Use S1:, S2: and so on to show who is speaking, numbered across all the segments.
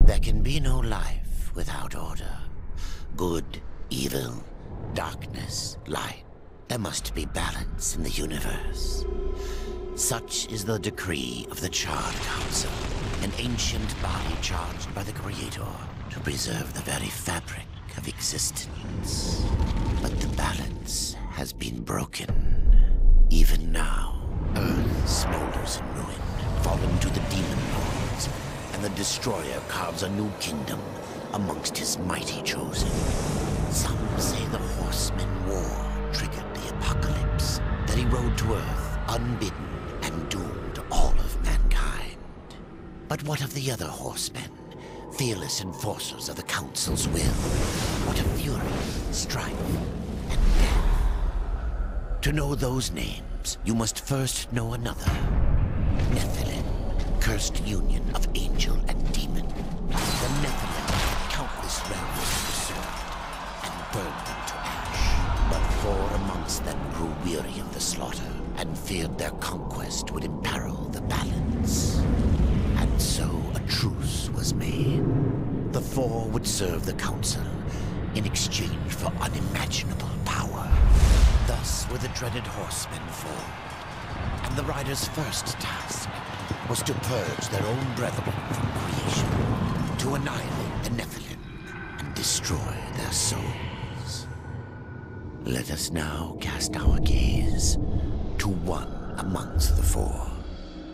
S1: There can be no life without order. Good, evil, darkness, light. There must be balance in the universe. Such is the decree of the Charred Council, an ancient body charged by the Creator to preserve the very fabric of existence. But the balance has been broken. Even now, Earth smolders in ruin, fallen to the demon lords, and the Destroyer carves a new kingdom amongst his mighty chosen. Some say the Horseman War triggered the apocalypse, that he rode to Earth unbidden and doomed all of mankind. But what of the other horsemen, fearless enforcers of the Council's will? What of fury, strife, and death? To know those names, you must first know another. Nephilim, cursed union of angel and demon. The Nephilim had countless realms to serve and burned them to ash. But four amongst them grew weary of the slaughter and feared their conquest would imperil the balance. And so a truce was made. The four would serve the Council in exchange for unimaginable power. Thus were the dreaded horsemen formed. And the riders' first task was to purge their own brethren from creation, to annihilate the Nephilim and destroy their souls. Let us now cast our gaze to one amongst the four.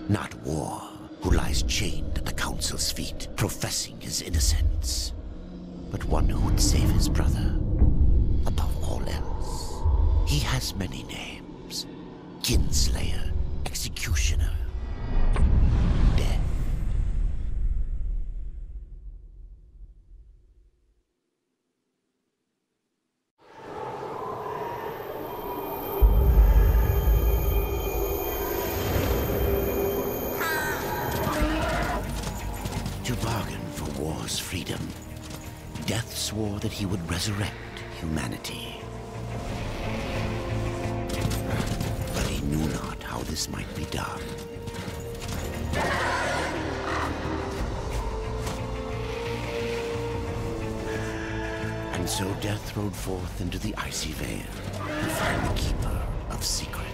S1: Not War, who lies chained at the Council's feet, professing his innocence, but one who would save his brother above all else. He has many names: Kinslayer, Executioner, Death. To bargain for War's freedom, Death swore that he would resurrect humanity. But he knew not how this might be done. And so Death rode forth into the icy veil to find the Keeper of Secrets.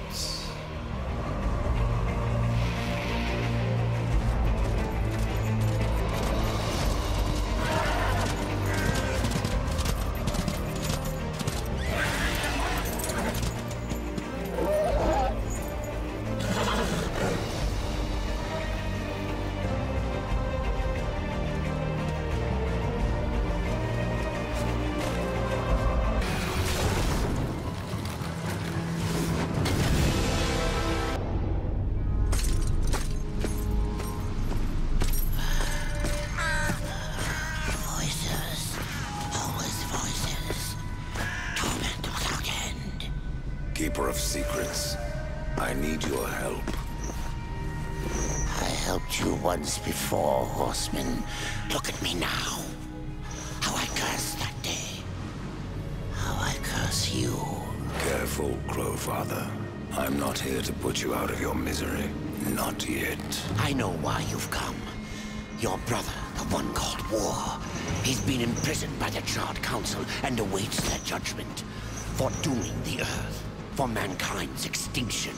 S2: Keeper of Secrets, I need your help.
S1: I helped you once before, Horseman. Look at me now. How I cursed that day. How I curse you.
S2: Careful, Crowfather. I'm not here to put you out of your misery. Not yet.
S1: I know why you've come. Your brother, the one called War, he's been imprisoned by the Charred Council and awaits their judgment for dooming the Earth, for mankind's extinction.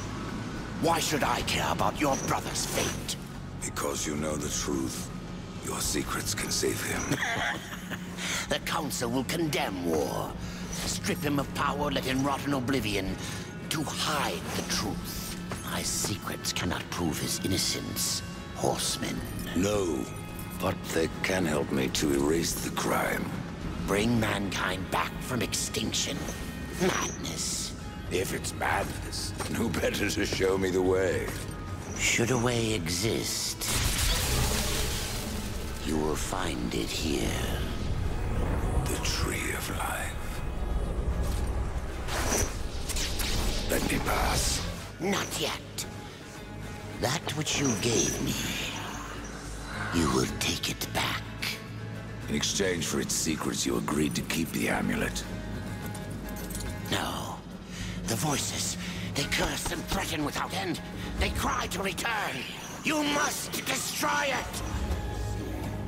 S1: Why should I care about your brother's fate?
S2: Because you know the truth. Your secrets can save him.
S1: The Council will condemn War. Strip him of power, let him rot in oblivion, to hide the truth. My secrets cannot prove his innocence, Horseman.
S2: No, but they can help me to erase the crime.
S1: Bring mankind back from extinction. Madness.
S2: If it's madness, who better to show me the way?
S1: Should a way exist, you will find it here.
S2: The Tree of Life. Let me pass.
S1: Not yet. That which you gave me, you will take it back.
S2: In exchange for its secrets, you agreed to keep the amulet.
S1: No. The voices, they curse and threaten without end. They cry to return. You must destroy it!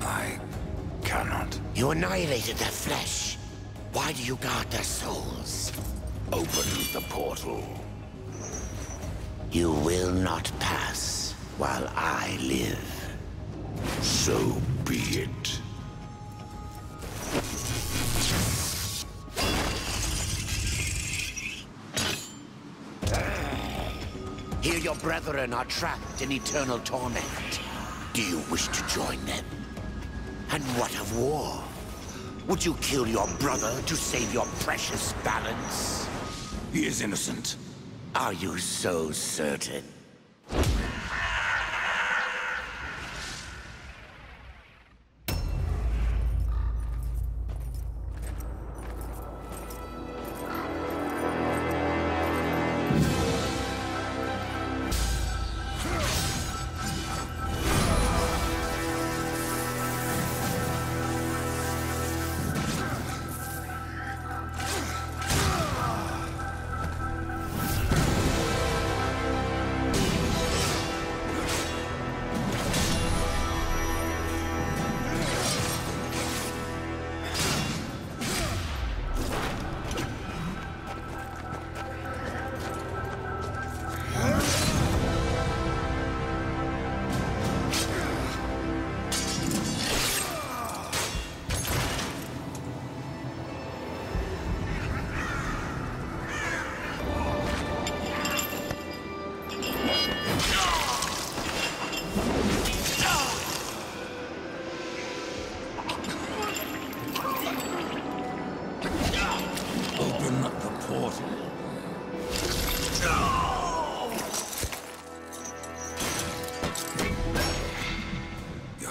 S2: I
S1: You annihilated their flesh. Why do you guard their souls?
S2: Open the portal.
S1: You will not pass while I live.
S2: So be it.
S1: Here your brethren are trapped in eternal torment. Do you wish to join them? And what of war? Would you kill your brother to save your precious balance?
S2: He is innocent.
S1: Are you so certain?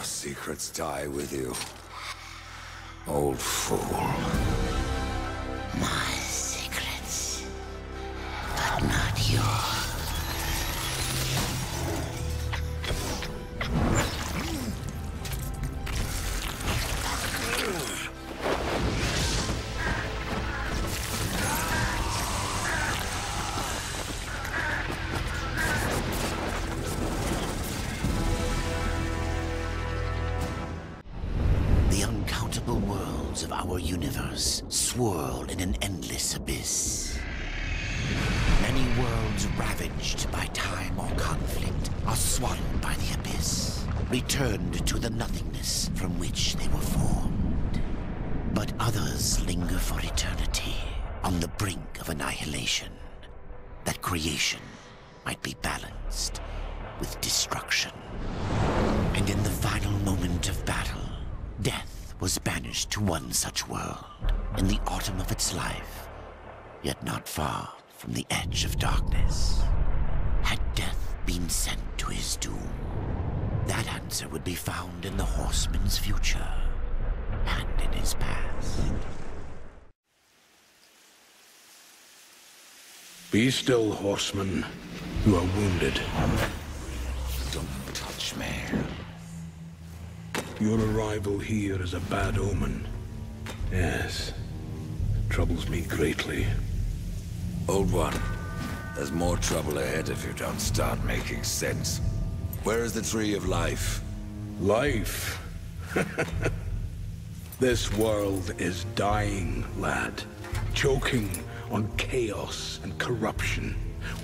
S2: Secrets die with you, old fool.
S1: My secrets, but not yours. Of our universe swirl in an endless abyss. Many worlds ravaged by time or conflict are swallowed by the abyss, returned to the nothingness from which they were formed. But others linger for eternity on the brink of annihilation, that creation might be balanced with destruction. And in the final moment of battle, death was banished to one such world in the autumn of its life, yet not far from the edge of darkness. Had death been sent to his doom? That answer would be found in the horseman's future and in his past.
S3: Be still, horseman. You are wounded.
S2: Don't touch me.
S3: Your arrival here is a bad omen. Yes. Troubles me greatly.
S2: Old one, there's more trouble ahead if you don't start making sense. Where is the Tree of Life?
S3: Life? This world is dying, lad. Choking on chaos and corruption.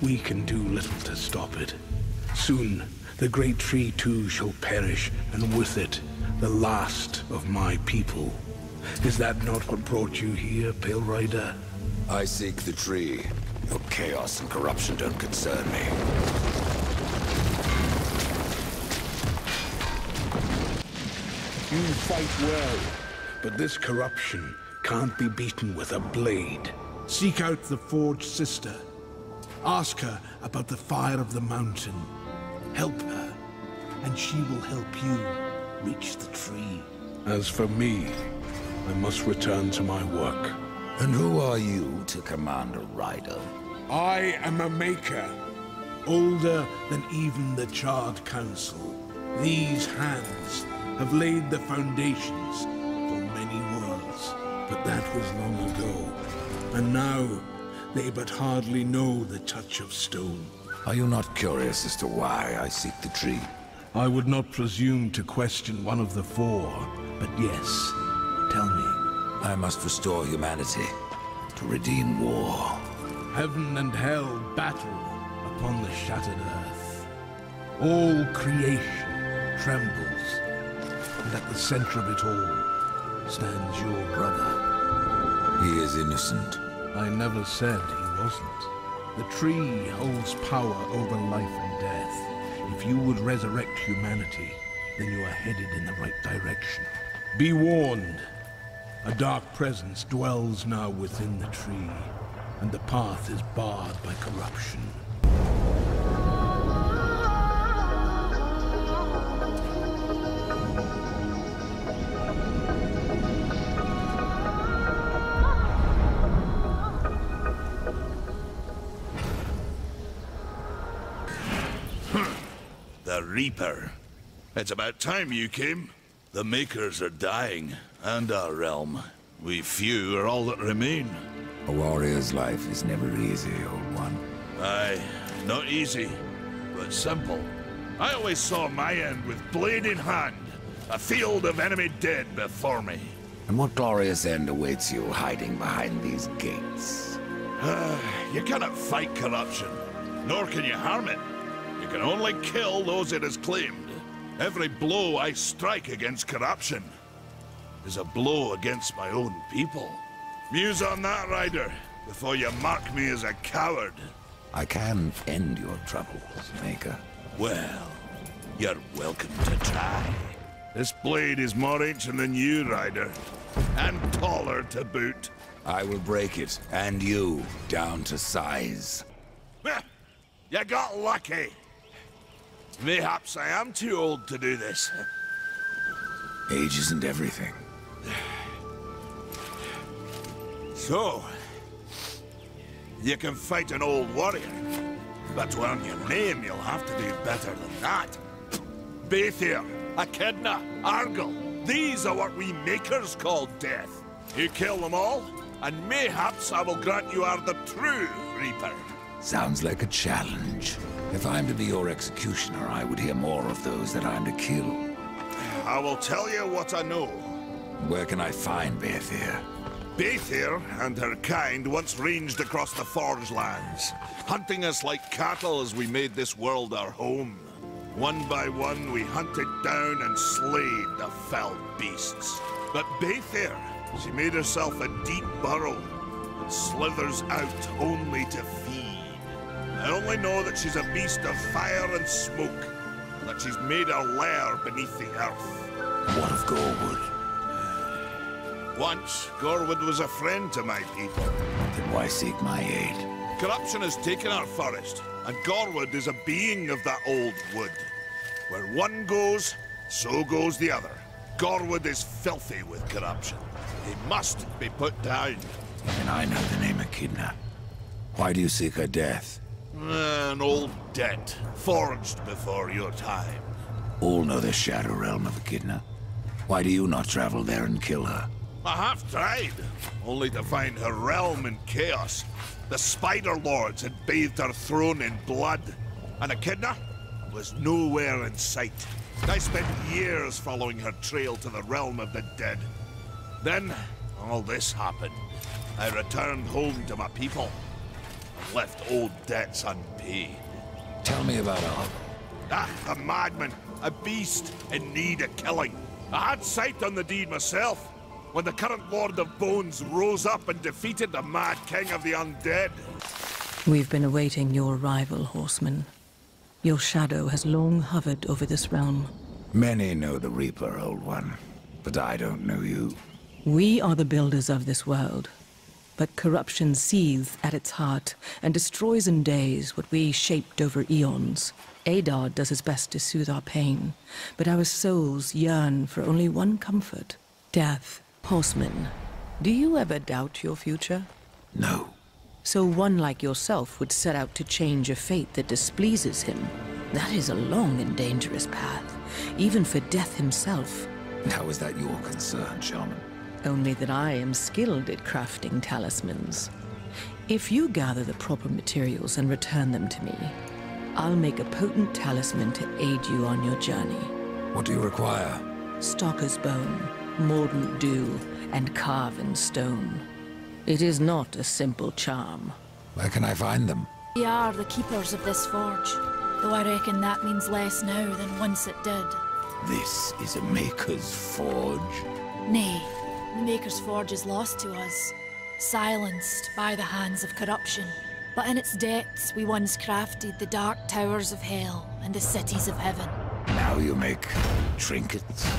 S3: We can do little to stop it. Soon, the great tree too shall perish, and with it, the last of my people. Is that not what brought you here, Pale Rider?
S2: I seek the tree. Your chaos and corruption don't concern me.
S3: You fight well, but this corruption can't be beaten with a blade. Seek out the Forged Sister. Ask her about the fire of the mountain. Help her, and she will help you reach the tree. As for me, I must return to my work.
S2: And who are you to command a rider?
S3: I am a maker, older than even the Charred Council. These hands have laid the foundations for many worlds, but that was long ago. And now, they but hardly know the touch of stone.
S2: Are you not curious as to why I seek the tree?
S3: I would not presume to question one of the four, but yes, tell
S2: I must restore humanity to redeem war.
S3: Heaven and hell battle upon the shattered earth. All creation trembles, and at the center of it all stands your brother.
S2: He is innocent.
S3: I never said he wasn't. The tree holds power over life and death. If you would resurrect humanity, then you are headed in the right direction. Be warned. A dark presence dwells now within the tree, and the path is barred by corruption.
S4: The Reaper. It's about time you came. The Makers are dying, and our realm. We few are all that remain.
S2: A warrior's life is never easy, old one.
S4: Aye, not easy, but simple. I always saw my end with blade in hand, a field of enemy dead before me.
S2: And what glorious end awaits you hiding behind these gates?
S4: You cannot fight corruption, nor can you harm it. You can only kill those it has claimed. Every blow I strike against corruption is a blow against my own people. Muse on that, Ryder, before you mark me as a coward.
S2: I can end your troubles, Maker.
S4: Well, you're welcome to try. This blade is more ancient than you, Ryder, and taller to boot.
S2: I will break it, and you, down to size.
S4: You got lucky. Mayhaps I am too old to do this.
S2: Age isn't everything.
S4: So, you can fight an old warrior, but to earn your name, you'll have to do better than that. Baethir, Echidna, Argyll, these are what we Makers call death. You kill them all, and mayhaps I will grant you are the true Reaper.
S2: Sounds like a challenge. If I'm to be your executioner, I would hear more of those that I'm to kill.
S4: I will tell you what I know.
S2: Where can I find Baethir?
S4: Baethir and her kind once ranged across the Forge lands, hunting us like cattle as we made this world our home. One by one, we hunted down and slayed the fell beasts. But Baethir, she made herself a deep burrow and slithers out only to feed. I only know that she's a beast of fire and smoke, and that she's made her lair beneath the earth.
S2: What of Gorwood?
S4: Once, Gorwood was a friend to my people.
S2: Then why seek my aid?
S4: Corruption has taken our forest, and Gorwood is a being of that old wood. Where one goes, so goes the other. Gorwood is filthy with corruption. He must be put down.
S2: Even I know the name Echidna. Why do you seek her death?
S4: An old debt, forged before your time.
S2: All know the Shadow Realm of Echidna. Why do you not travel there and kill her?
S4: I have tried, only to find her realm in chaos. The Spider Lords had bathed her throne in blood, and Echidna was nowhere in sight. I spent years following her trail to the realm of the dead. Then, all this happened. I returned home to my people, and left old debts unpaid.
S2: Tell me about Arafel.
S4: Ah, a madman, a beast in need of killing. I had sight on the deed myself, when the current Lord of Bones rose up and defeated the mad king of the undead.
S5: We've been awaiting your arrival, Horseman. Your shadow has long hovered over this realm.
S2: Many know the Reaper, Old One, but I don't know you.
S5: We are the builders of this world, but corruption seethes at its heart and destroys in days what we shaped over eons. Adar does his best to soothe our pain, but our souls yearn for only one comfort: death. Horseman, do you ever doubt your future?
S2: No.
S5: So one like yourself would set out to change a fate that displeases him. That is a long and dangerous path, even for death himself.
S2: And how is that your concern, Shaman?
S5: Only that I am skilled at crafting talismans. If you gather the proper materials and return them to me, I'll make a potent talisman to aid you on your journey.
S2: What do you require?
S5: Stalker's bone. mordant dew, and carve in stone. It is not a simple charm.
S2: Where can I find them?
S6: We are the keepers of this forge, though I reckon that means less now than once it did.
S2: This is a Maker's Forge.
S6: Nay, the Maker's Forge is lost to us, silenced by the hands of corruption. But in its depths we once crafted the dark towers of hell and the cities of heaven.
S2: Now you make trinkets?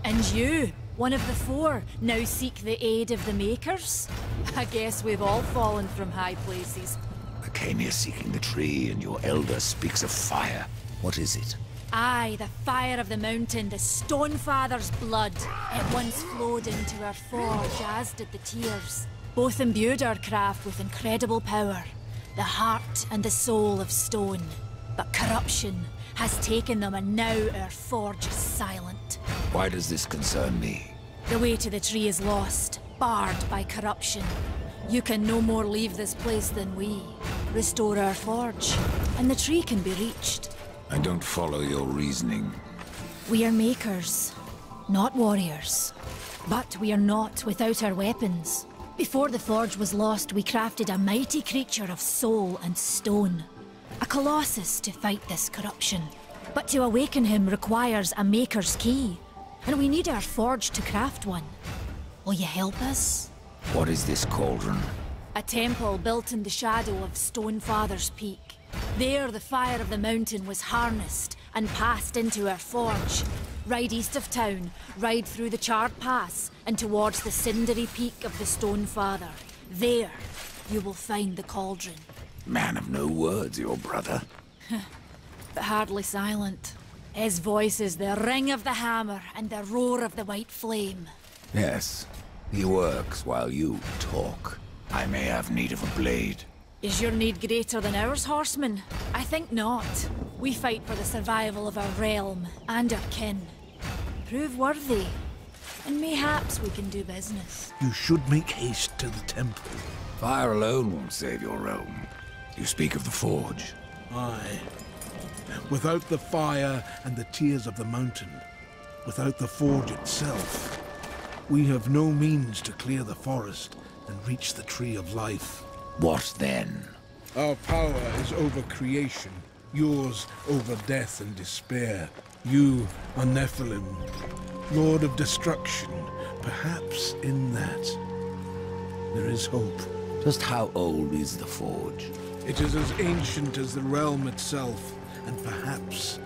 S6: And you, one of the four, now seek the aid of the Makers? I guess we've all fallen from high places.
S2: I came here seeking the tree, and your elder speaks of fire. What is it?
S6: Aye, the fire of the mountain, the Stonefather's blood. It once flowed into our forge, as did the tears. Both imbued our craft with incredible power, the heart and the soul of stone. But corruption has taken them, and now our forge is silent.
S2: Why does this concern me?
S6: The way to the tree is lost, barred by corruption. You can no more leave this place than we. Restore our forge, and the tree can be reached.
S2: I don't follow your reasoning.
S6: We are makers, not warriors. But we are not without our weapons. Before the forge was lost, we crafted a mighty creature of soul and stone. A colossus to fight this corruption. But to awaken him requires a maker's key. And we need our forge to craft one. Will you help us?
S2: What is this cauldron?
S6: A temple built in the shadow of Stonefather's Peak. There the fire of the mountain was harnessed and passed into our forge. Ride east of town, ride through the charred pass, and towards the cindery peak of the Stonefather. There, you will find the cauldron.
S2: Man of no words, your brother.
S6: But hardly silent. His voice is the ring of the hammer and the roar of the white flame.
S2: Yes, he works while you talk. I may have need of a blade.
S6: Is your need greater than ours, horseman? I think not. We fight for the survival of our realm and our kin. Prove worthy, and mayhaps we can do business.
S3: You should make haste to the temple.
S2: Fire alone won't save your realm. You speak of the forge.
S3: Aye. Without the fire and the tears of the mountain, without the forge itself, we have no means to clear the forest and reach the tree of life.
S2: What then?
S3: Our power is over creation, yours over death and despair. You are Nephilim, Lord of Destruction. Perhaps in that, there is hope.
S2: Just how old is the forge?
S3: It is as ancient as the realm itself, and perhaps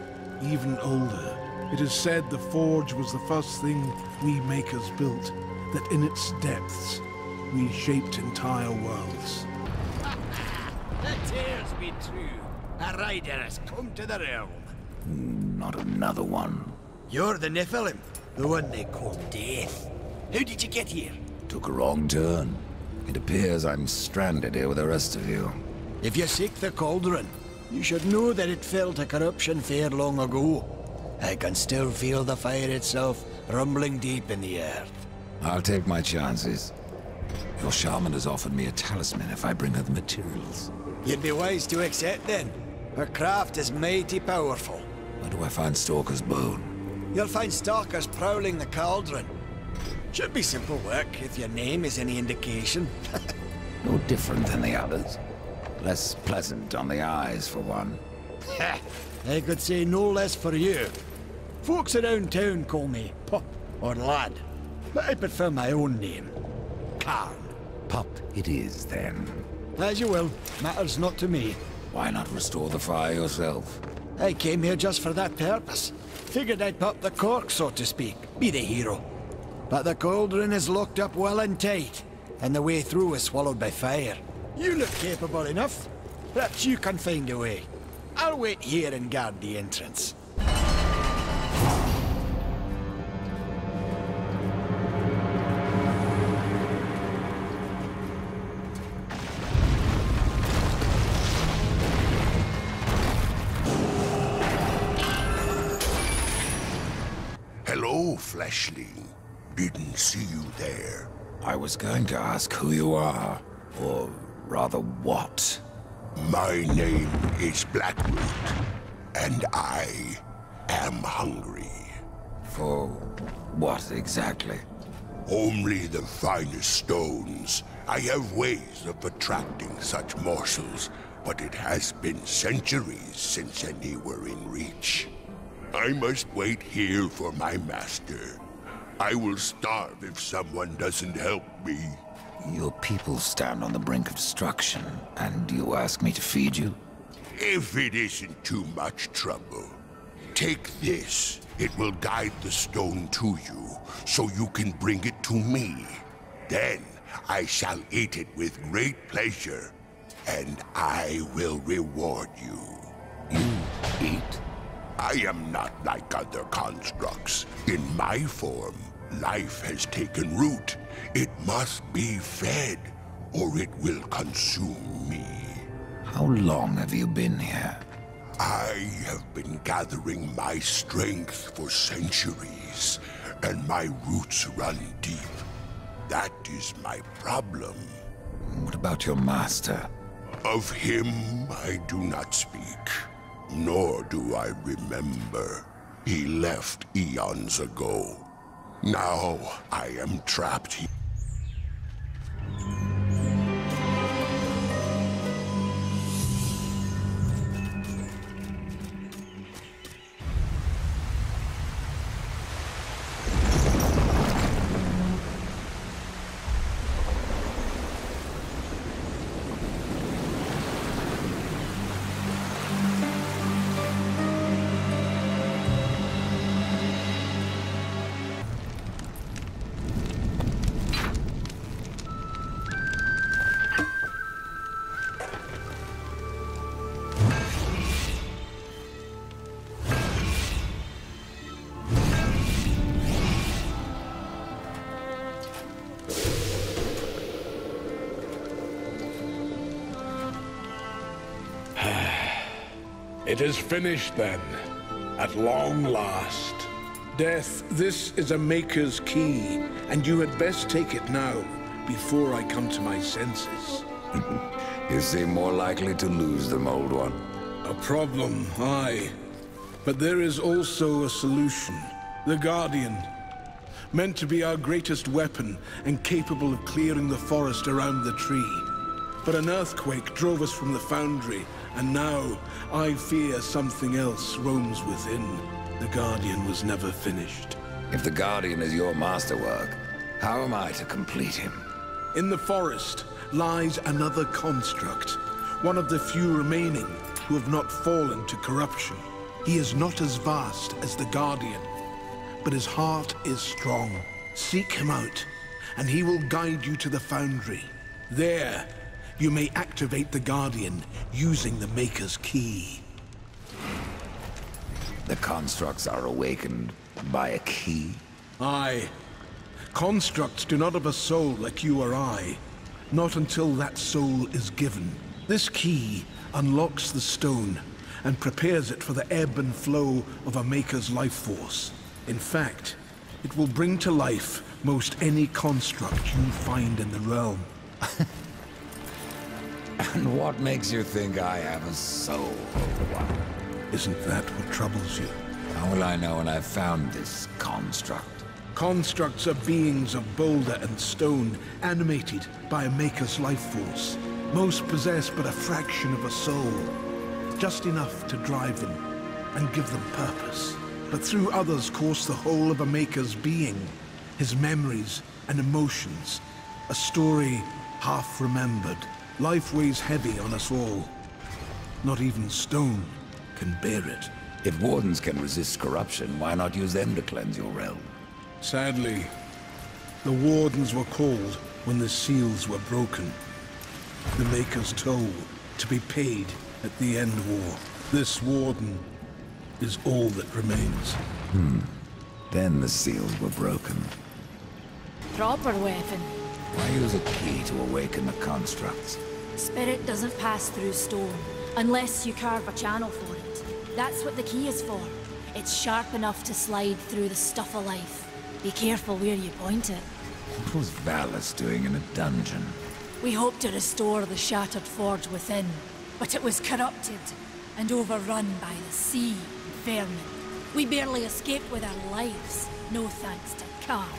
S3: even older. It is said the forge was the first thing we makers built, that in its depths, we shaped entire worlds.
S7: The tale's been true. A rider has come to the realm.
S2: Not another one.
S7: You're the Nephilim, the one they call Death. How did you get here?
S2: Took a wrong turn. It appears I'm stranded here with the rest of you.
S7: If you seek the cauldron, you should know that it fell to corruption fair long ago. I can still feel the fire itself rumbling deep in the earth.
S2: I'll take my chances. Your shaman has offered me a talisman if I bring her the materials.
S7: You'd be wise to accept then. Her craft is mighty powerful.
S2: Where do I find Stalker's bone?
S7: You'll find stalkers prowling the cauldron. Should be simple work, if your name is any indication.
S2: No different than the others. Less pleasant on the eyes, for one.
S7: I could say no less for you. Folks around town call me Pup or Lad, but I prefer my own name. Karn.
S2: Pup it is, then.
S7: As you will. Matters not to me.
S2: Why not restore the fire yourself?
S7: I came here just for that purpose. Figured I'd pop the cork, so to speak. Be the hero. But the cauldron is locked up well and tight, and the way through is swallowed by fire. You look capable enough. Perhaps you can find a way. I'll wait here and guard the entrance.
S8: Hello, fleshling. Didn't see you there.
S2: I was going to ask who you are, or rather what.
S8: My name is Blackroot, and I am hungry.
S2: For what exactly?
S8: Only the finest stones. I have ways of attracting such morsels, but it has been centuries since any were in reach. I must wait here for my master. I will starve if someone doesn't help me.
S2: Your people stand on the brink of destruction, and you ask me to feed you?
S8: If it isn't too much trouble, take this. It will guide the stone to you, so you can bring it to me. Then I shall eat it with great pleasure, and I will reward you.
S2: You eat?
S8: I am not like other constructs. In my form, life has taken root. It must be fed, or it will consume me.
S2: How long have you been here?
S8: I have been gathering my strength for centuries, and my roots run deep. That is my problem.
S2: What about your master?
S8: Of him, I do not speak, nor do I remember. He left eons ago. Now I am trapped here.
S3: It is finished then, at long last. Death, this is a Maker's key, and you had best take it now, before I come to my senses.
S2: You seem more likely to lose them, old one.
S3: A problem, aye. But there is also a solution. The Guardian. Meant to be our greatest weapon, and capable of clearing the forest around the tree. But an earthquake drove us from the foundry, and now I fear something else roams within. The Guardian was never finished.
S2: If the Guardian is your masterwork, how am I to complete him?
S3: In the forest lies another construct, one of the few remaining who have not fallen to corruption. He is not as vast as the Guardian, but his heart is strong. Seek him out, and he will guide you to the foundry. There, you may activate the Guardian using the Maker's key.
S2: The constructs are awakened by a key?
S3: Aye. Constructs do not have a soul like you or I. Not until that soul is given. This key unlocks the stone and prepares it for the ebb and flow of a Maker's life force. In fact, it will bring to life most any construct you find in the realm.
S2: And what makes you think I have a soul, old one?
S3: Isn't that what troubles you?
S2: How will I know when I've found this construct?
S3: Constructs are beings of boulder and stone, animated by a Maker's life force. Most possess but a fraction of a soul, just enough to drive them and give them purpose. But through others course the whole of a Maker's being, his memories and emotions, a story half remembered. Life weighs heavy on us all. Not even stone can bear it.
S2: If wardens can resist corruption, why not use them to cleanse your realm?
S3: Sadly, the wardens were called when the seals were broken. The Maker's toll to be paid at the end war. This warden is all that remains.
S2: Then the seals were broken.
S6: Proper weapon.
S2: Why use a key to awaken the constructs?
S6: Spirit doesn't pass through stone, unless you carve a channel for it. That's what the key is for. It's sharp enough to slide through the stuff of life. Be careful where you point it.
S2: What was Valis doing in a dungeon?
S6: We hoped to restore the shattered forge within, but it was corrupted and overrun by the sea and vermin. We barely escaped with our lives, no thanks to Khan.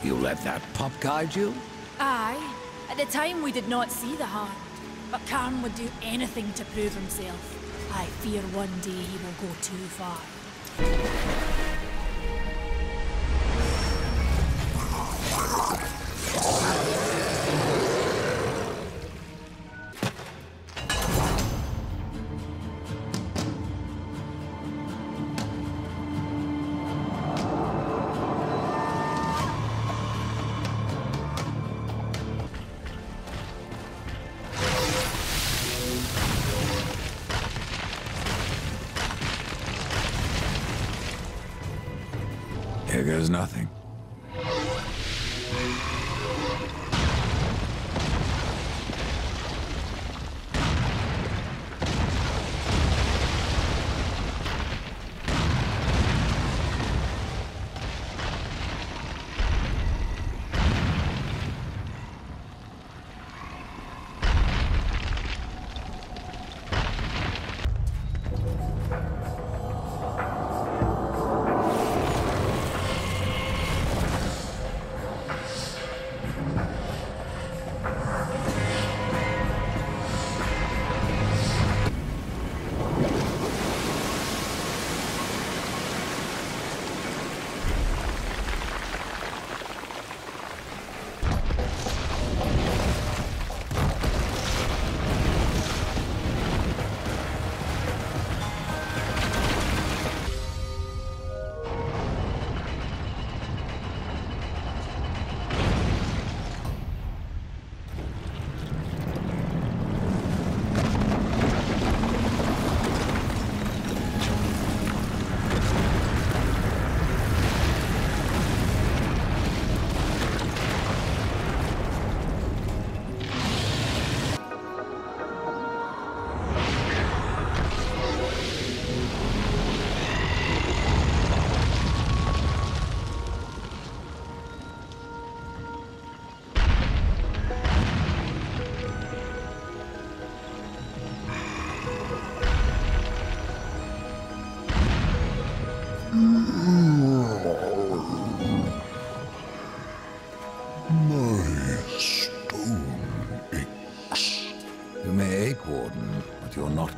S2: You let that pup guide you?
S6: Aye. At the time we did not see the harm, but Khan would do anything to prove himself. I fear one day he will go too far.
S2: Here goes nothing.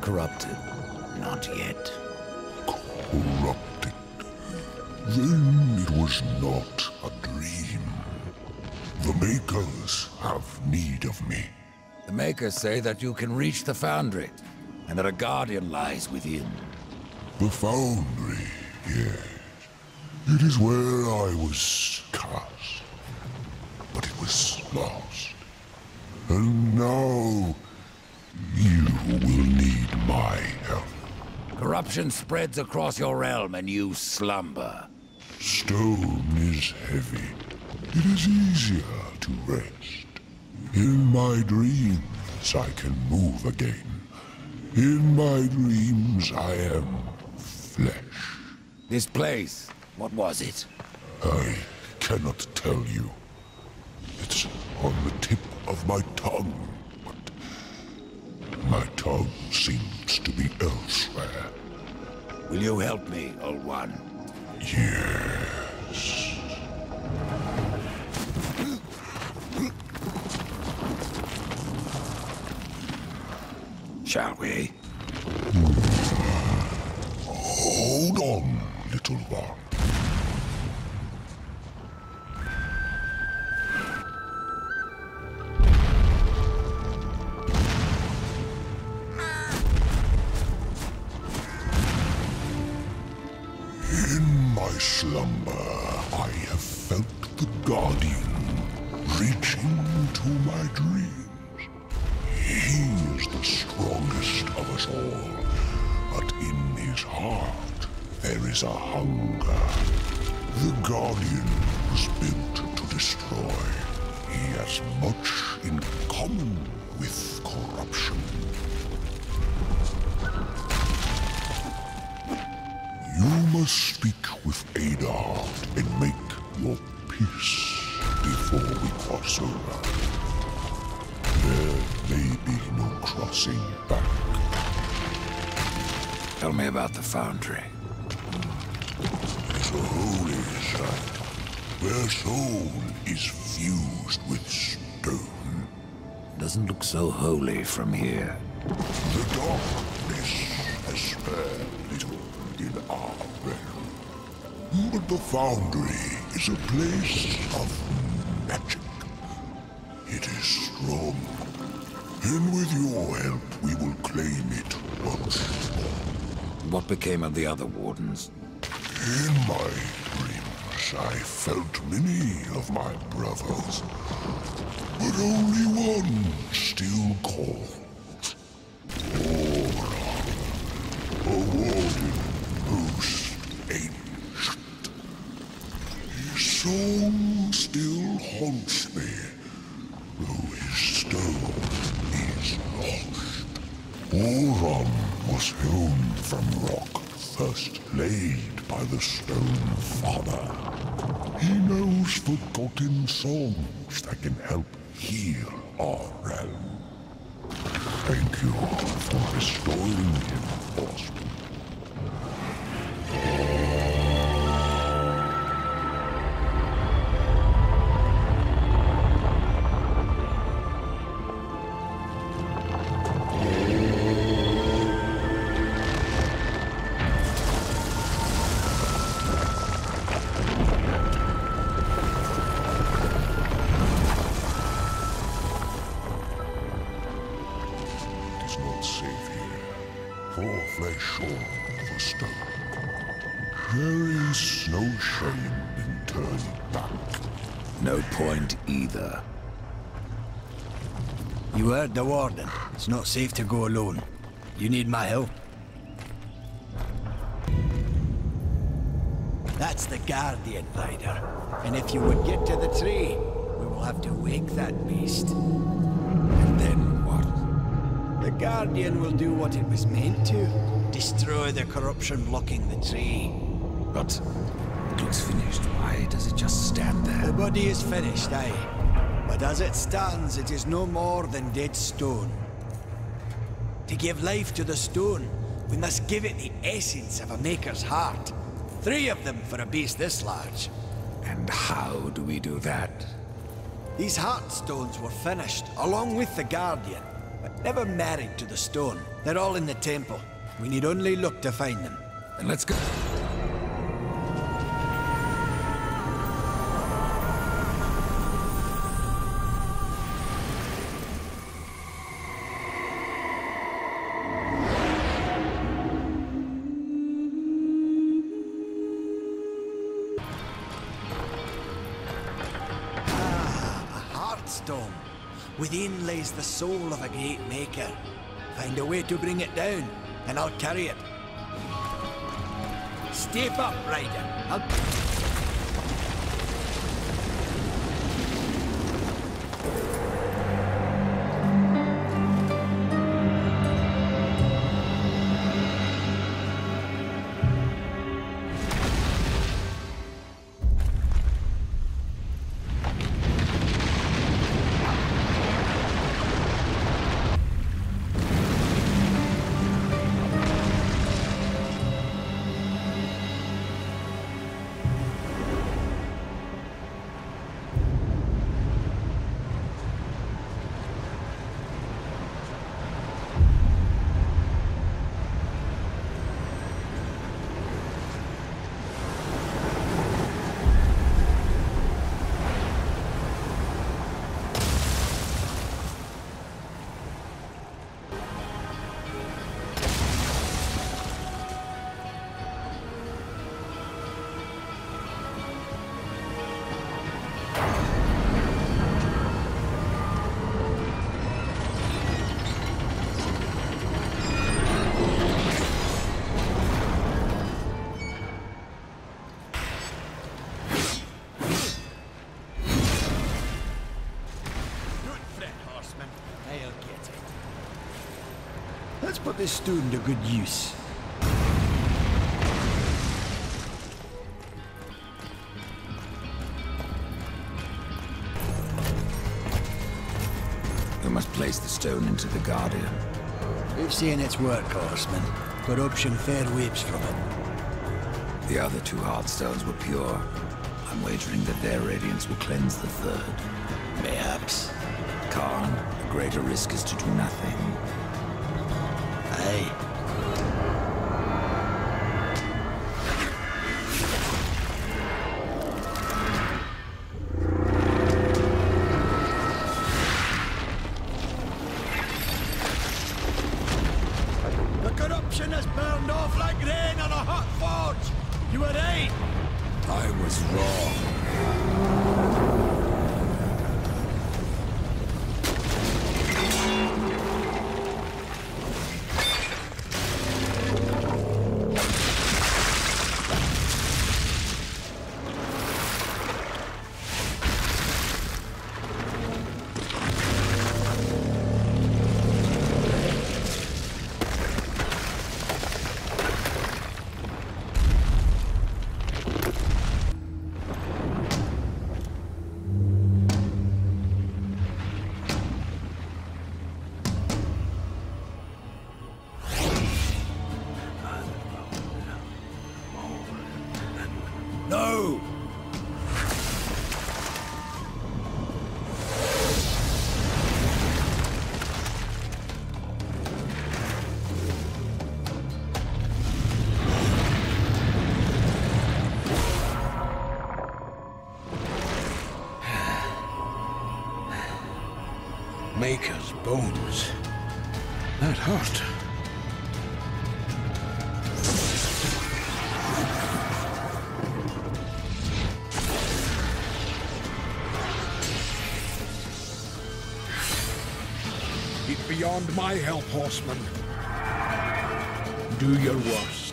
S2: Corrupted. Not yet.
S8: Corrupted. Then it was not a dream. The Makers have need of me.
S2: The Makers say that you can reach the Foundry, and that a Guardian lies within.
S8: The Foundry, yes. It is where I was cast. But it was lost. And now you will need my help.
S2: Corruption spreads across your realm and you slumber.
S8: Stone is heavy. It is easier to rest. In my dreams I can move again. In my dreams I am flesh.
S2: This place, what was it?
S8: I cannot tell you. It's on the tip of my tongue. My tongue seems to be elsewhere.
S2: Will you help me, Old One?
S8: Yes.
S2: Shall we?
S8: Hold on, little one. Slumber, I have felt the Guardian reaching to my dreams. He is the strongest of us all, but in his heart there is a hunger. The Guardian was built to destroy. He has much in common with corruption. You must speak with Adar and make your peace before we cross over. There may be no crossing back.
S2: Tell me about the Foundry.
S8: a holy site, where soul is fused with stone.
S2: Doesn't look so holy from here.
S8: The darkness has spared little in our realm. But the Foundry is a place of magic. It is strong, and with your help we will claim it once more.
S2: What became of the other wardens?
S8: In my dreams, I felt many of my brothers, but only one still calls. Aura, a warden most ancient. His soul still haunts me, though his stone is lost. Auron was hewn from rock, first laid by the Stone Father. He knows forgotten songs that can help heal our realm. Thank you for restoring him, Austin.
S2: Either.
S7: You heard the warden. It's not safe to go alone. You need my help. That's the Guardian, Ryder. And if you would get to the tree, we will have to wake that beast.
S2: And then what?
S7: The Guardian will do what it was meant to. Destroy the corruption blocking the tree.
S2: But it looks finished. Why does it just stand there?
S7: The body is finished, aye. But as it stands, it is no more than dead stone. To give life to the stone, we must give it the essence of a maker's heart. 3 of them for a beast this large.
S2: And how do we do that?
S7: These heart stones were finished, along with the Guardian, but never married to the stone. They're all in the temple. We need only look to find them.
S2: Then let's go.
S7: Within lays the soul of a great maker. Find a way to bring it down, and I'll carry it. Step up, Ryder. Let's put this stone to good use.
S2: We must place the stone into the Guardian.
S7: We've seen its work, Horseman. Corruption fair weeps from it.
S2: The other two Heartstones were pure. I'm wagering that their radiance will cleanse the third.
S1: Mayhaps.
S2: Khan, the greater risk is to do nothing.
S1: Aye.
S7: The corruption has burned off like rain on a hot forge! You were right!
S2: I was wrong. No!
S3: Maker's bones. That hurt. It's beyond my help, horseman. Do your worst.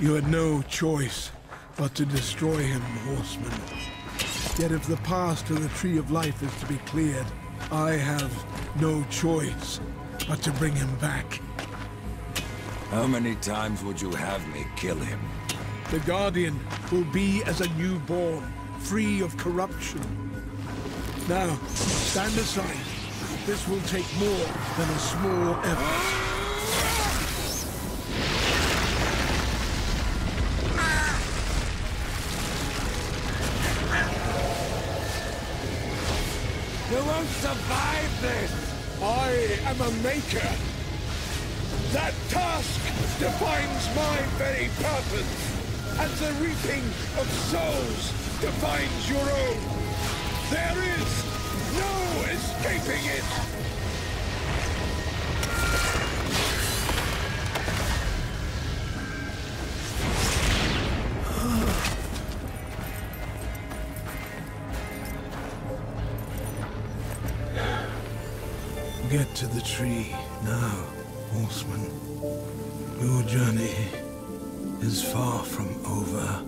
S3: You had no choice but to destroy him, horseman. Yet if the path to the Tree of Life is to be cleared, I have no choice but to bring him back.
S2: How many times would you have me kill him?
S3: The Guardian will be as a newborn, free of corruption. Now, stand aside. This will take more than a small effort.
S2: You won't survive this!
S3: I am a maker. That task defines my very purpose, and the reaping of souls defines your own. There is no escaping it! Get to the tree now, horseman. Your journey is far from over.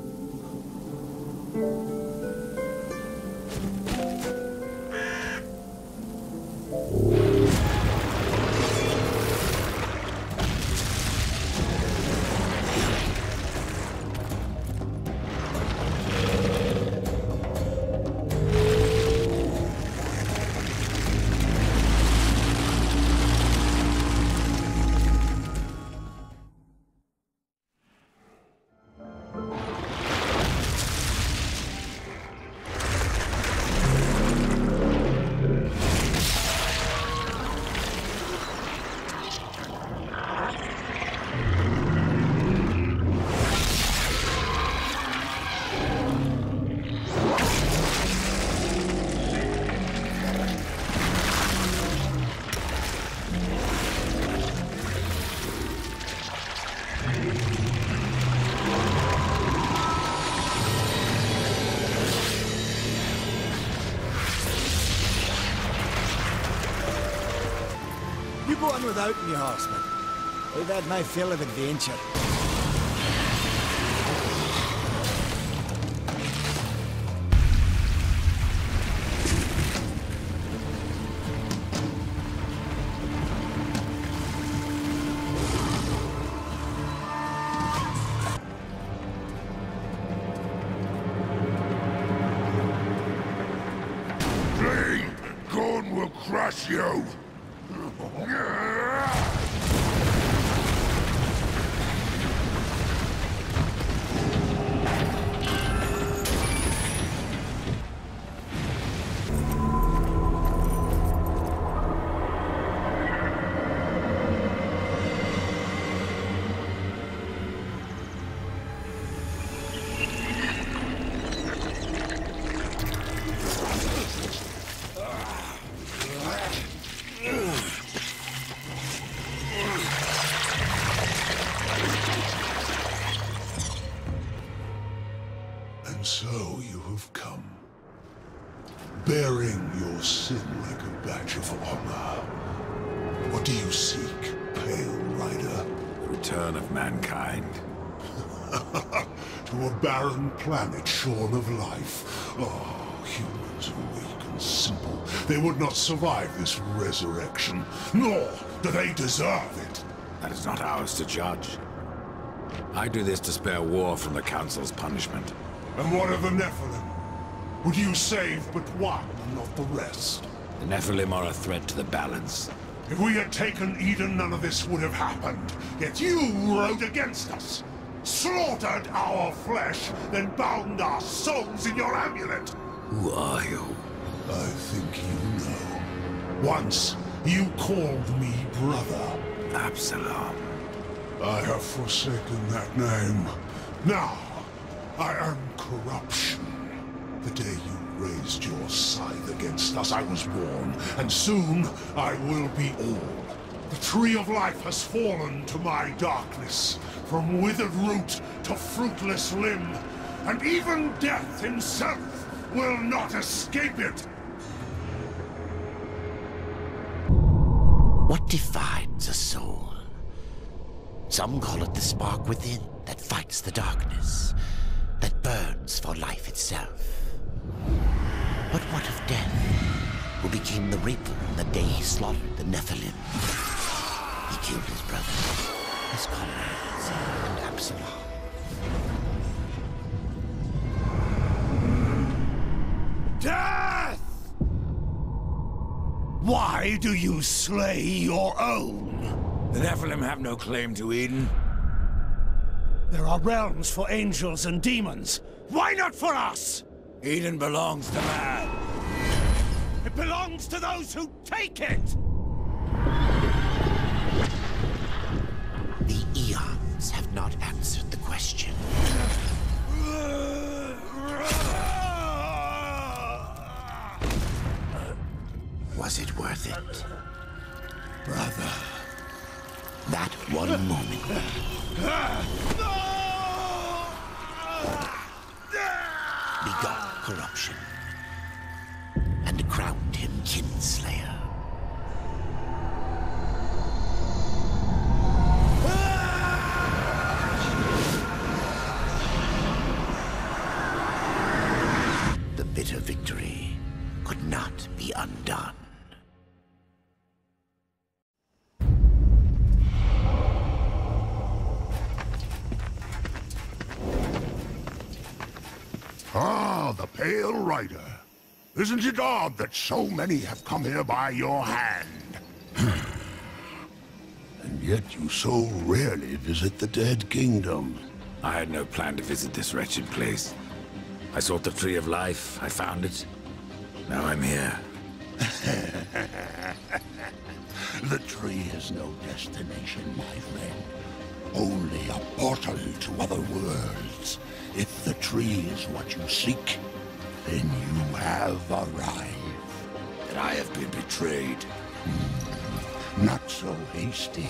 S7: Go on without me, horseman. I've had my fill of adventure.
S8: Gorn will crush you! And so you have come, bearing your sin like a badge of honor. What do you seek, Pale Rider?
S2: The return of mankind.
S8: To a barren planet shorn of life. Oh, humans are weak and simple. They would not survive this resurrection, nor do they deserve it.
S2: That is not ours to judge. I do this to spare war from the Council's punishment.
S8: And what of the Nephilim? Would you save but one and not the rest?
S2: The Nephilim are a threat to the balance.
S8: If we had taken Eden, none of this would have happened. Yet you rode against us. Slaughtered our flesh, then bound our souls in your amulet.
S2: Who are you?
S8: I think you know. Once, you called me brother.
S2: Absalon.
S8: I have forsaken that name. Now, I am corruption. The day you raised your scythe against us, I was born, and soon I will be all. The tree of life has fallen to my darkness, from withered root to fruitless limb, and even death himself will not escape it.
S1: What divides a soul? Some call it the spark within that fights the darkness, that burns for life itself. But what of death, who became the reaper on the day he slaughtered the Nephilim? He killed his brother, his comrades, and Absalon.
S8: Death! Why do you slay your own?
S2: The Nephilim have no claim to Eden.
S9: There are realms for angels and demons. Why not for us?
S2: Eden belongs to man.
S9: It belongs to those who take it!
S1: The eons have not answered the question. Was it worth it?
S8: Brother.
S1: That one moment begot corruption and crowned him kinslayer. The bitter victory could not be undone.
S8: Ah, the Pale Rider. Isn't it odd that so many have come here by your hand? And yet you so rarely visit the Dead Kingdom.
S2: I had no plan to visit this wretched place. I sought the Tree of Life, I found it. Now I'm here.
S8: The tree has no destination, my friend. Only a portal to other worlds. If the tree is what you seek, then you have arrived.
S2: That I have been betrayed.
S8: Not so hasty.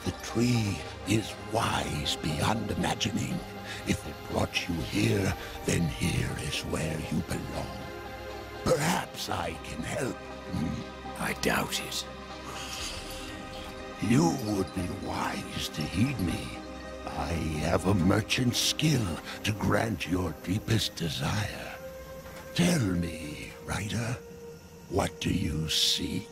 S8: The tree is wise beyond imagining. If it brought you here, then here is where you belong. Perhaps I can help.
S2: I doubt it.
S8: You would be wise to heed me. I have a merchant's skill to grant your deepest desire. Tell me, Rider, what do you seek?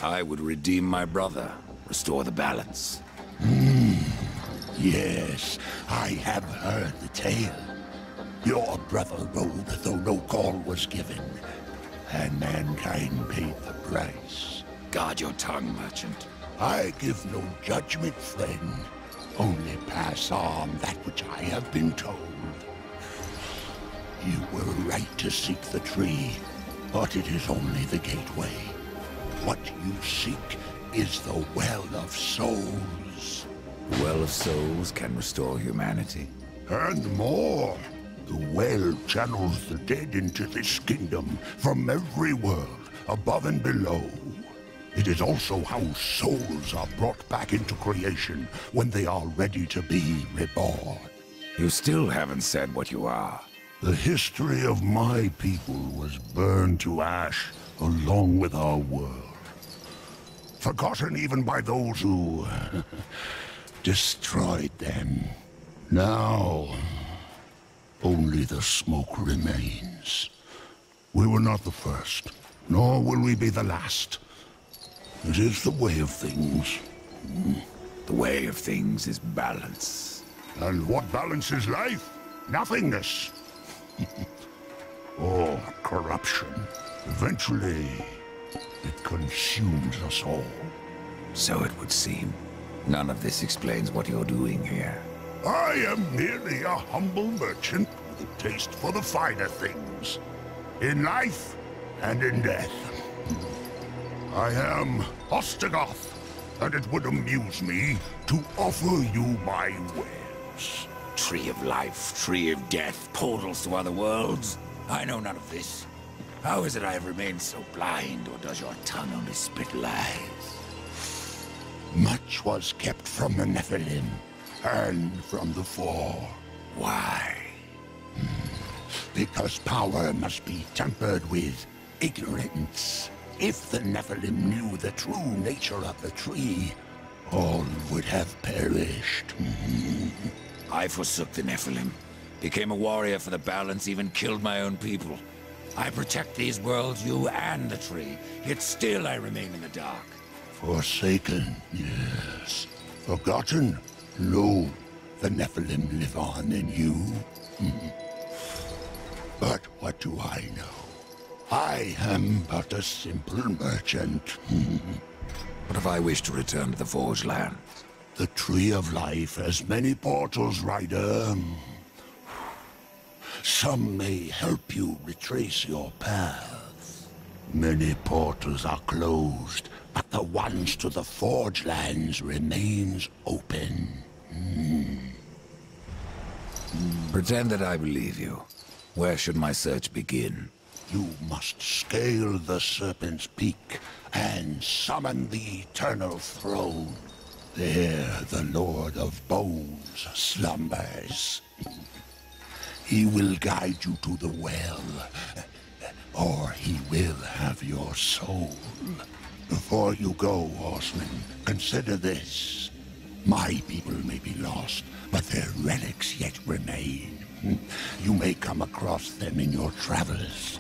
S2: I would redeem my brother, restore the balance.
S8: Yes, I have heard the tale. Your brother rode though no call was given, and mankind paid the price.
S2: Guard your tongue, merchant.
S8: I give no judgment, friend. Only pass on that which I have been told. You were right to seek the tree, but it is only the gateway. What you seek is the Well of Souls.
S2: The Well of Souls can restore humanity.
S8: And more. The well channels the dead into this kingdom from every world, above and below. It is also how souls are brought back into creation when they are ready to be reborn.
S2: You still haven't said what you are.
S8: The history of my people was burned to ash along with our world. Forgotten even by those who destroyed them. Now, only the smoke remains. We were not the first, nor will we be the last. It is the way of things.
S2: The way of things is balance.
S8: And what balances life? Nothingness. Or corruption. Eventually, it consumes us all.
S2: So it would seem. None of this explains what you're doing here.
S8: I am merely a humble merchant with a taste for the finer things. In life and in death. I am Ostagoth, and it would amuse me to offer you my wares.
S2: Tree of life, tree of death, portals to other worlds. I know none of this. How is it I have remained so blind, or does your tongue only spit lies?
S8: Much was kept from the Nephilim, and from the Four.
S2: Why?
S8: Because power must be tempered with ignorance. If the Nephilim knew the true nature of the tree, all would have perished.
S2: I forsook the Nephilim, became a warrior for the balance, even killed my own people. I protect these worlds, you and the tree, yet still I remain in the dark.
S8: Forsaken, yes. Forgotten? No. The Nephilim live on in you. But what do I know? I am but a simple merchant.
S2: What if I wish to return to the Forge Land?
S8: The Tree of Life has many portals, Rider. Some may help you retrace your path. Many portals are closed, but the ones to the Forge Lands remains open.
S2: Pretend that I believe you. Where should my search begin?
S8: You must scale the Serpent's Peak and summon the Eternal Throne. There the Lord of Bones slumbers. He will guide you to the well, or he will have your soul. Before you go, horseman, consider this. My people may be lost, but their relics yet remain. You may come across them in your travels.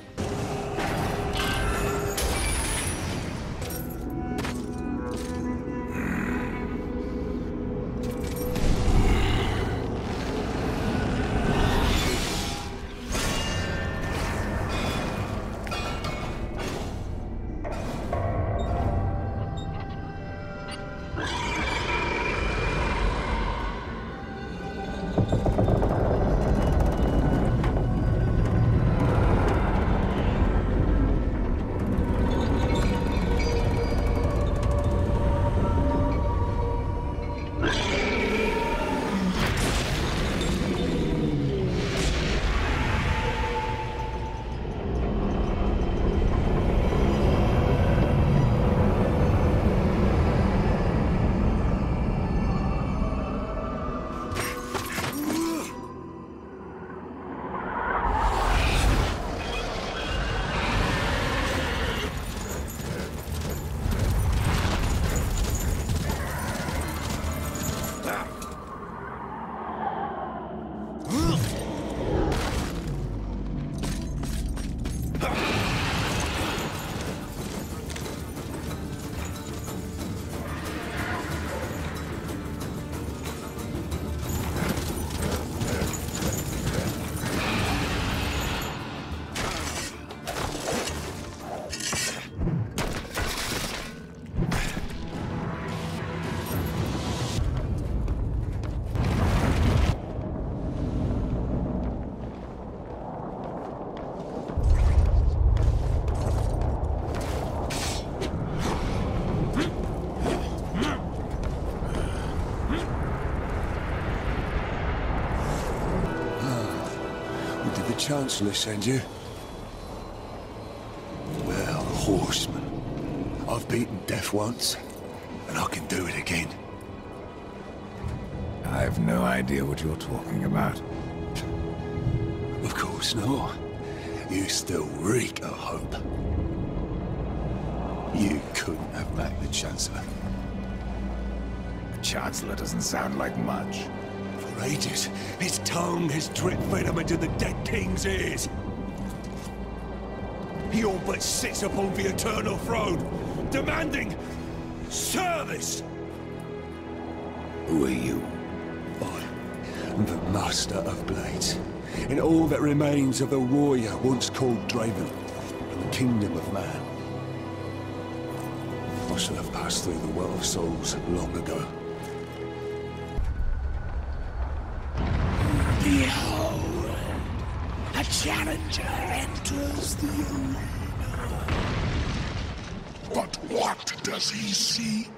S10: Chancellor send you? Well, horseman. I've beaten death once, and I can do it again.
S2: I've no idea what you're talking about.
S10: Of course not. You still reek of hope. You couldn't have backed the Chancellor.
S2: The Chancellor doesn't sound like much.
S10: For ages, his tongue has dripped venom into the dead king's ears. He all but sits upon the eternal throne, demanding service.
S2: Who are you?
S10: I'm the Master of Blades, and all that remains of the warrior once called Draven, from the kingdom of man. I should have passed through the Well of Souls long ago.
S9: Behold! A challenger enters the arena.
S8: But what does he seek?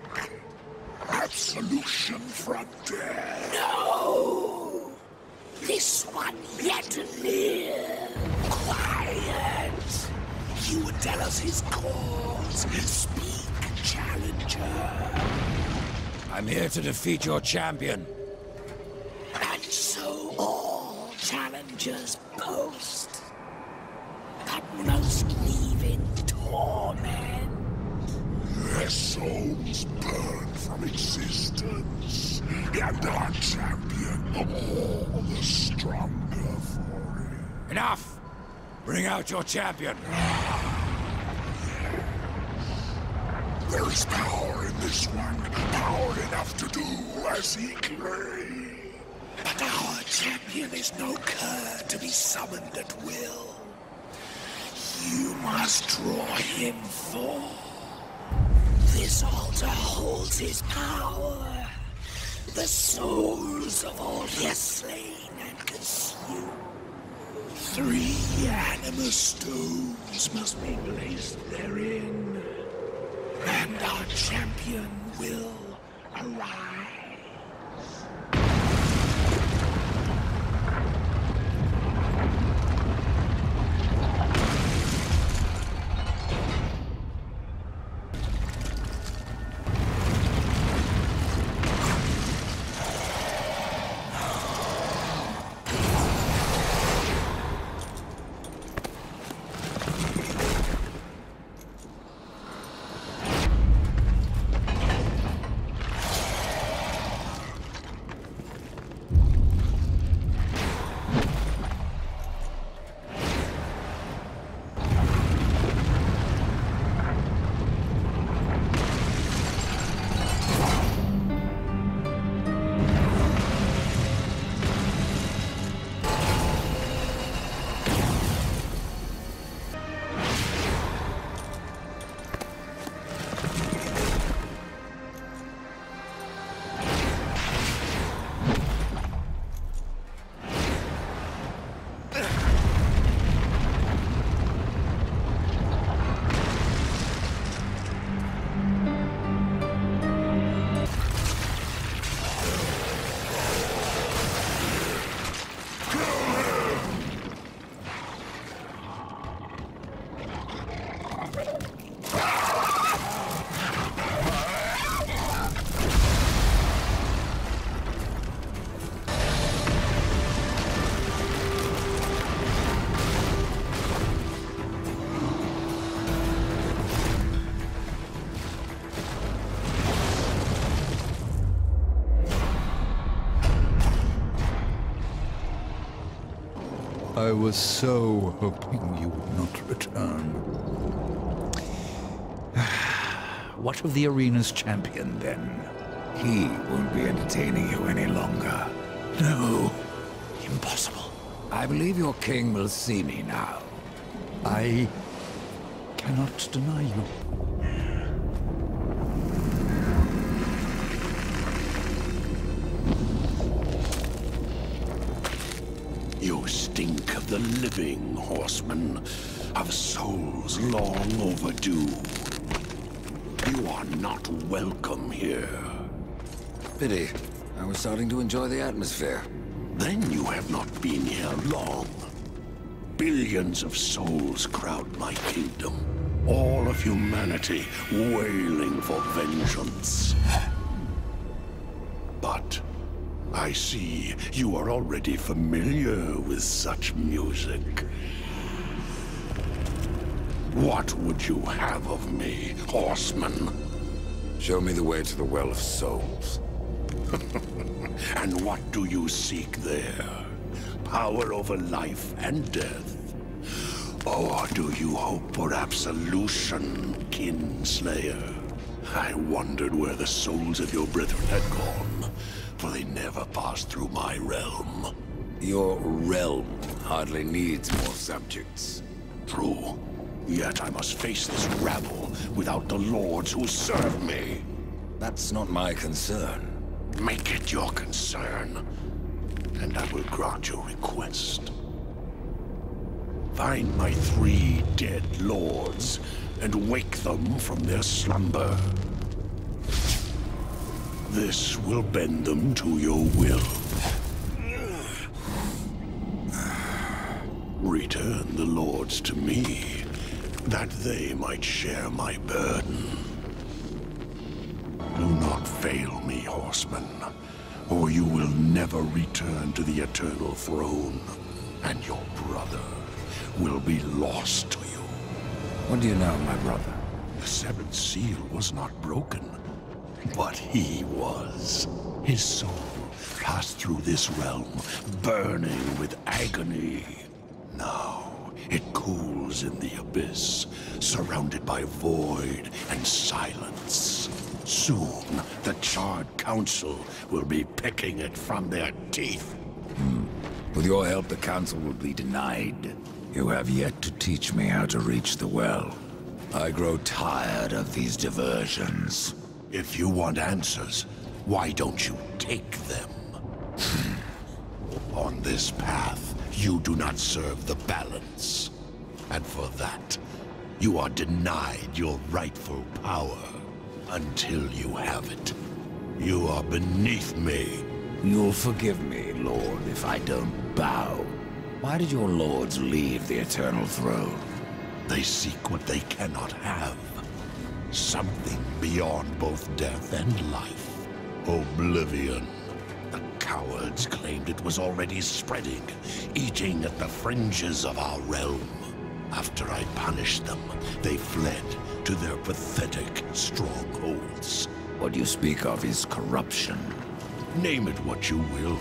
S8: Absolution from death.
S9: No! This one yet to live. Quiet! He would tell us his cause. Speak, challenger.
S2: I'm here to defeat your champion.
S9: And so all challengers boast. But most leave in torment.
S8: Their souls burn from existence, and our champion all the stronger for it.
S2: Enough! Bring out your champion.
S8: There is power in this one, power enough to do as he claims.
S9: But our champion is no cur to be summoned at will. You must draw him forth. This altar holds his power. The souls of all he has slain and consumed. 3 animus stones must be placed therein. And our champion will arise.
S11: I was so hoping you would not return. What of the arena's champion, then?
S2: He won't be entertaining you any longer.
S11: No.
S2: Impossible. I believe your king will see me now.
S11: I cannot deny you.
S12: You stink of the living, horseman, of souls long overdue. You are not welcome here.
S2: Pity. I was starting to enjoy the atmosphere.
S12: Then you have not been here long. Billions of souls crowd my kingdom. All of humanity wailing for vengeance. But I see you are already familiar with such music. What would you have of me, horseman?
S2: Show me the way to the Well of Souls.
S12: And what do you seek there? Power over life and death? Or do you hope for absolution, Kinslayer? I wondered where the souls of your brethren had gone, for they never passed through my realm.
S2: Your realm hardly needs more subjects.
S12: True. Yet I must face this rabble without the lords who serve me.
S2: That's not my concern.
S12: Make it your concern, and I will grant your request. Find my 3 dead lords, and wake them from their slumber. This will bend them to your will. Return the lords to me, that they might share my burden. Do not fail me, horseman, or you will never return to the eternal throne, and your brother will be lost to you.
S2: What do you know, my brother?
S12: The 7th seal was not broken, but he was. His soul passed through this realm, burning with agony. Now it cools in the abyss, surrounded by void and silence. Soon, the Charred Council will be picking it from their teeth.
S2: With your help, the Council will be denied. You have yet to teach me how to reach the well. I grow tired of these diversions.
S12: If you want answers, why don't you take them? On this path, you do not serve the balance. And for that, you are denied your rightful power. Until you have it. You are beneath me.
S2: You'll forgive me, Lord, if I don't bow. Why did your lords leave the Eternal Throne?
S12: They seek what they cannot have. Something beyond both death and life. Oblivion. The cowards claimed it was already spreading, eating at the fringes of our realm. After I punished them, they fled to their pathetic strongholds.
S2: What you speak of is corruption.
S12: Name it what you will.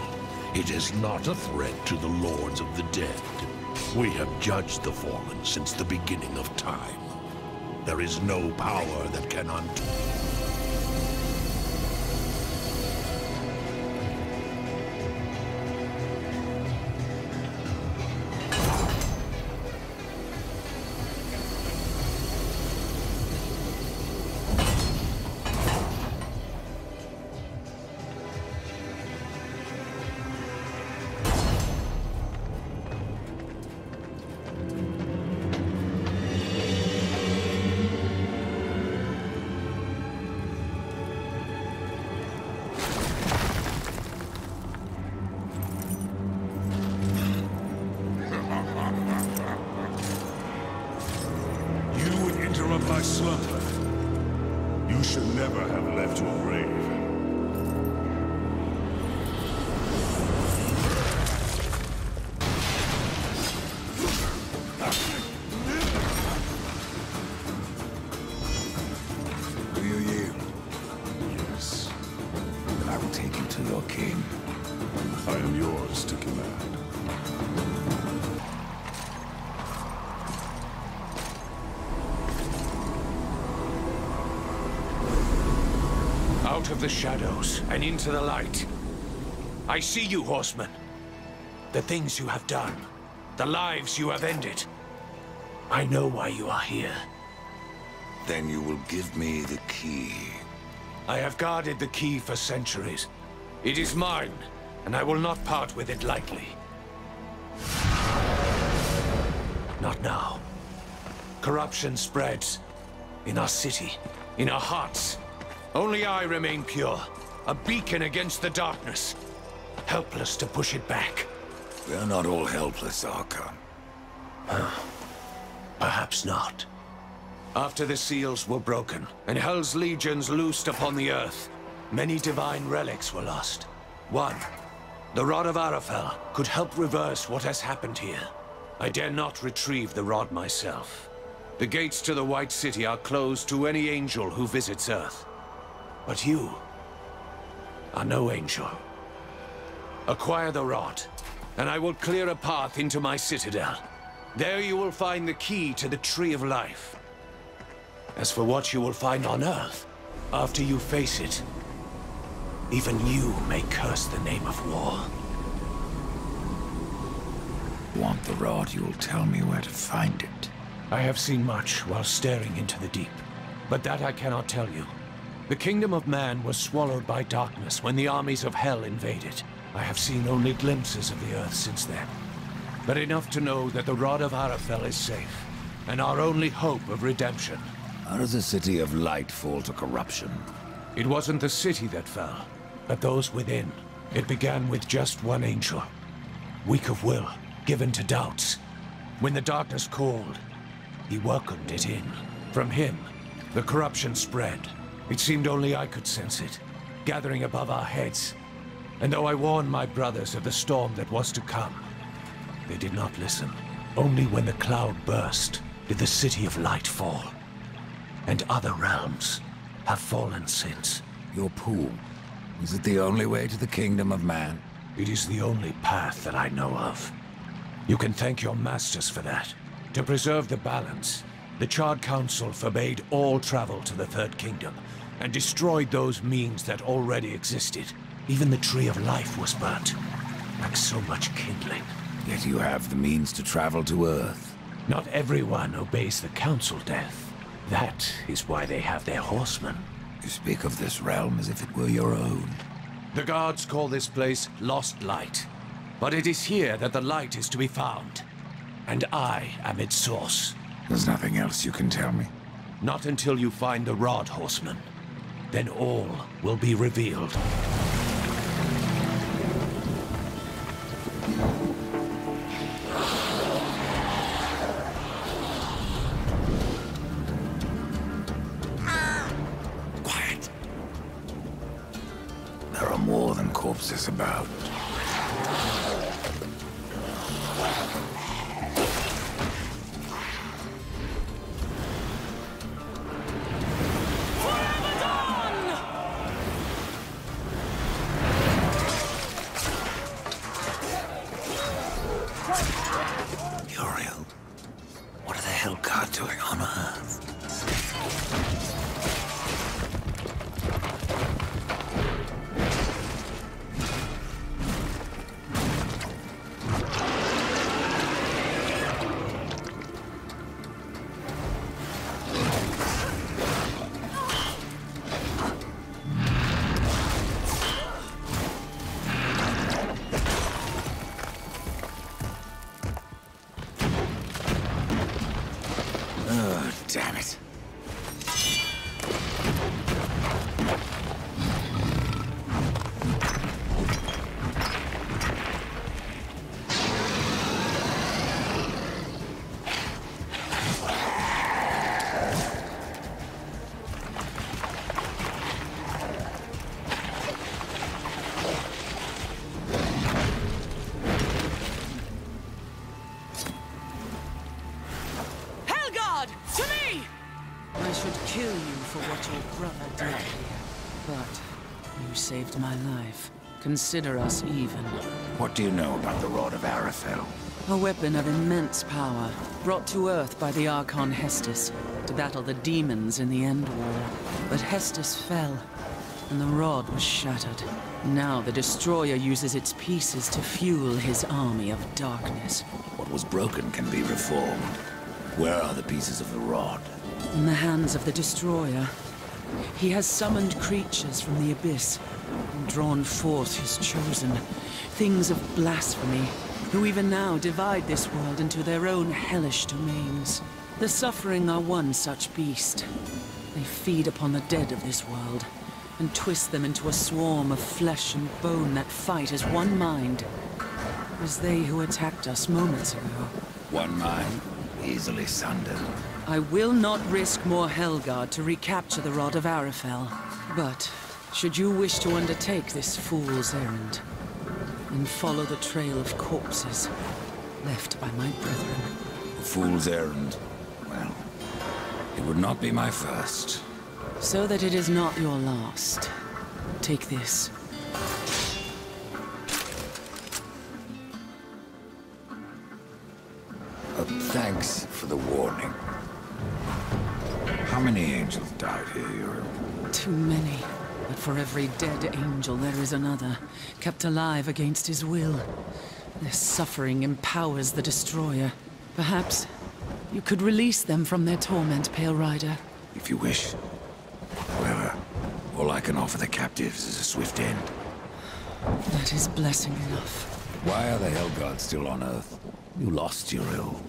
S12: It is not a threat to the lords of the dead. We have judged the fallen since the beginning of time. There is no power that can undo.
S10: My slumber. You should never have left your grave.
S2: Do you yield?
S10: Yes.
S2: Then I will take you to your king.
S10: I am yours to command.
S9: Out of the shadows and into the light. I see you, horseman. The things you have done. The lives you have ended. I know why you are here.
S2: Then you will give me the key.
S9: I have guarded the key for centuries. It is mine, and I will not part with it lightly. Not now. Corruption spreads. In our city. In our hearts. Only I remain pure, a beacon against the darkness, helpless to push it back.
S2: We are not all helpless, Archon.
S12: Perhaps not. After the seals were broken, and Hell's legions loosed upon the earth, many divine relics were lost. One, the Rod of Arafel, could help reverse what has happened here. I dare not retrieve the rod myself. The gates to the White City are closed to any angel who visits Earth. But you are no angel. Acquire the rod, and I will clear a path into my citadel. There you will find the key to the Tree of Life. As for what you will find on Earth, after you face it, even you may curse the name of war.
S2: Want the rod, you'll tell me where to find it.
S12: I have seen much while staring into the deep, but that I cannot tell you. The kingdom of man was swallowed by darkness when the armies of Hell invaded. I have seen only glimpses of the Earth since then, but enough to know that the Rod of Arafel is safe, and our only hope of redemption.
S2: How does the City of Light fall to corruption?
S12: It wasn't the city that fell, but those within. It began with just one angel, weak of will, given to doubts. When the darkness called, he welcomed it in. From him, the corruption spread. It seemed only I could sense it, gathering above our heads. And though I warned my brothers of the storm that was to come, they did not listen. Only when the cloud burst did the City of Light fall. And other realms have fallen since.
S2: Your pool, is it the only way to the kingdom of man?
S12: It is the only path that I know of. You can thank your masters for that. To preserve the balance, the Charred Council forbade all travel to the Third Kingdom, and destroyed those means that already existed. Even the Tree of Life was burnt, like so much kindling.
S2: Yet you have the means to travel to Earth.
S12: Not everyone obeys the Council, Death. That is why they have their horsemen.
S2: You speak of this realm as if it were your own.
S12: The gods call this place Lost Light. But it is here that the light is to be found. And I am its source.
S2: There's nothing else you can tell me?
S12: Not until you find the Rod, Horseman. Then all will be revealed.
S2: Quiet. There are more than corpses about. Doing on Earth. Damn it.
S13: I should kill you for what your brother did here. But you saved my life. Consider us even.
S2: What do you know about the Rod of Arafel?
S13: A weapon of immense power, brought to Earth by the Archon Hestus, to battle the demons in the End War. But Hestus fell, and the rod was shattered. Now the Destroyer uses its pieces to fuel his army of darkness.
S2: What was broken can be reformed. Where are the pieces of the rod?
S13: In the hands of the Destroyer. He has summoned creatures from the Abyss, and drawn forth his chosen, things of blasphemy, who even now divide this world into their own hellish domains. The Suffering are one such beast. They feed upon the dead of this world, and twist them into a swarm of flesh and bone that fight as one mind. It was they who attacked us moments ago.
S2: one mind, easily sundered.
S13: I will not risk more Helgard to recapture the Rod of Arafel. But, should you wish to undertake this fool's errand, and follow the trail of corpses left by my brethren.
S2: A fool's errand? Well, it would not be my first.
S13: So that it is not your last, take this.
S2: Thanks for the warning. How many angels died here, Uriel?
S13: Too many. But for every dead angel, there is another, kept alive against his will. Their suffering empowers the Destroyer. Perhaps you could release them from their torment, Pale Rider.
S2: If you wish. However, all I can offer the captives is a swift end.
S13: That is blessing enough.
S2: Why are the Helgods still on Earth? You lost Uriel,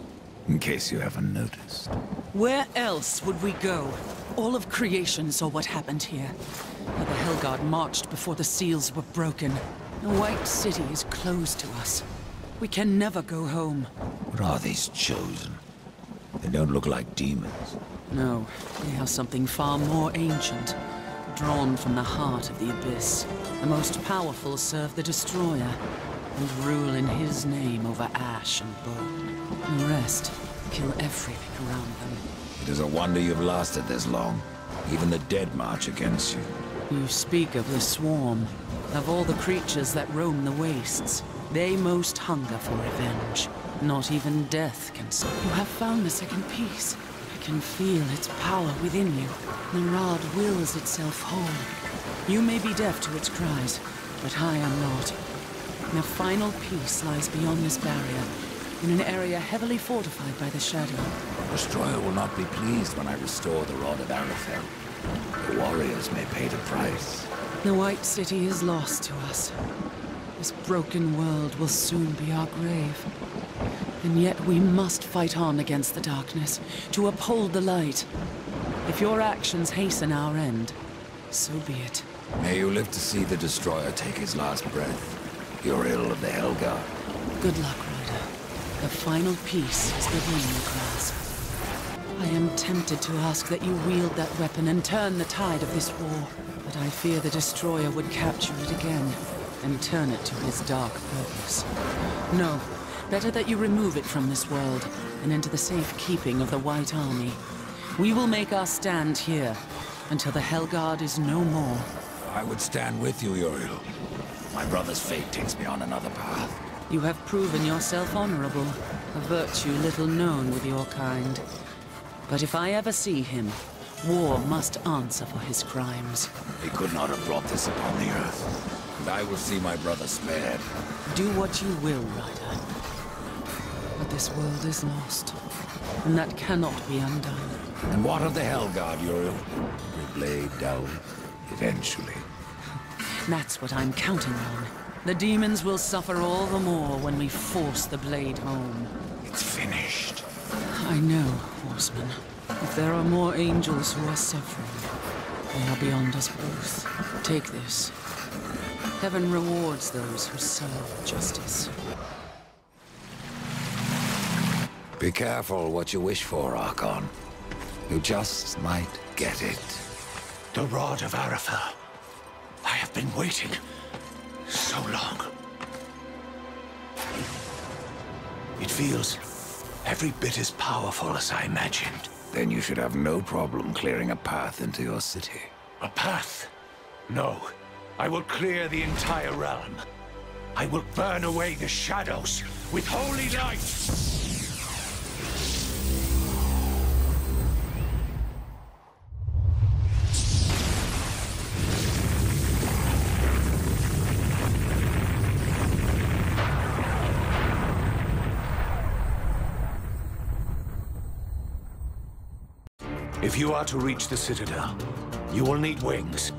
S2: in case you haven't noticed.
S13: Where else would we go? All of creation saw what happened here. How the Helgard marched before the seals were broken. The White City is closed to us. We can never go home.
S2: What are these Chosen? They don't look like demons.
S13: No, they are something far more ancient. Drawn from the heart of the Abyss. The most powerful serve the Destroyer, and rule in his name over ash and bone. The rest kill everything around them.
S2: It is a wonder you've lasted this long. Even the dead march against you.
S13: You speak of the Swarm. Of all the creatures that roam the wastes, they most hunger for revenge. Not even death can stop. You have found the second piece. I can feel its power within you. The rod wills itself whole. You may be deaf to its cries, but I am not. The final piece lies beyond this barrier, in an area heavily fortified by the Shadow.
S2: The Destroyer will not be pleased when I restore the Rod of Arafel. The warriors may pay the price.
S13: The White City is lost to us. This broken world will soon be our grave. And yet we must fight on against the darkness, to uphold the light. If your actions hasten our end, so be it.
S2: May you live to see the Destroyer take his last breath. Uriel of the Helgard.
S13: Good luck, Rider. The final piece is the ring you grasp. I am tempted to ask that you wield that weapon and turn the tide of this war. But I fear the Destroyer would capture it again, and turn it to his dark purpose. No, better that you remove it from this world, and into the safekeeping of the White Army. We will make our stand here, until the Helgard is no more.
S2: I would stand with you, Uriel. My brother's fate takes me on another path.
S13: You have proven yourself honorable, a virtue little known with your kind. But if I ever see him, war must answer for his crimes.
S2: He could not have brought this upon the Earth. And I will see my brother spared.
S13: Do what you will, Rider. But this world is lost, and that cannot be undone.
S2: And what of the Helgard, Uriel? Will blade down, eventually.
S13: That's what I'm counting on. The demons will suffer all the more when we force the blade home.
S2: It's finished.
S13: I know, Horseman. If there are more angels who are suffering, they are beyond us both. Take this. Heaven rewards those who serve justice.
S2: Be careful what you wish for, Archon. You just might get it.
S9: The Rod of Arafel. I have been waiting so long. It feels every bit as powerful as I imagined.
S2: Then you should have no problem clearing a path into your city.
S9: A path? No. I will clear the entire realm. I will burn away the shadows with holy light. If you are to reach the Citadel, you will need wings.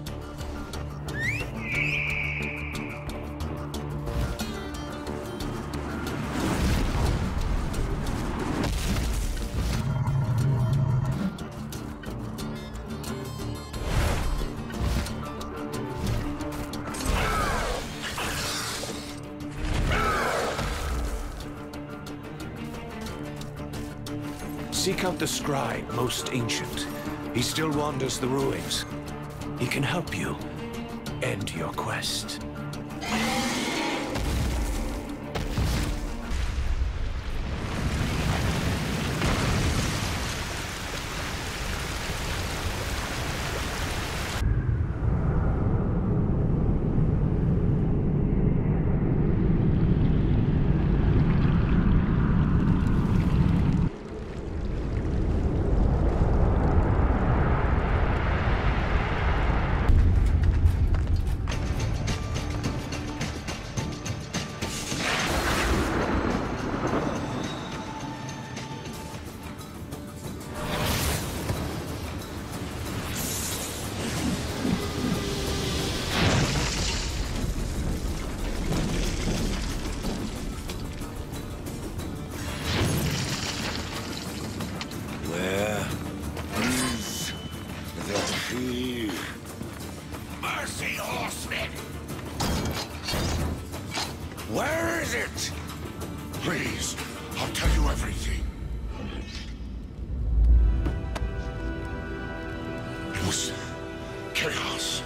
S12: Seek out the scribe, most ancient. He still wanders the ruins. He can help you end your quest.
S9: Mercy, horsemen! Where is it?
S8: Please, I'll tell you everything. It was chaos.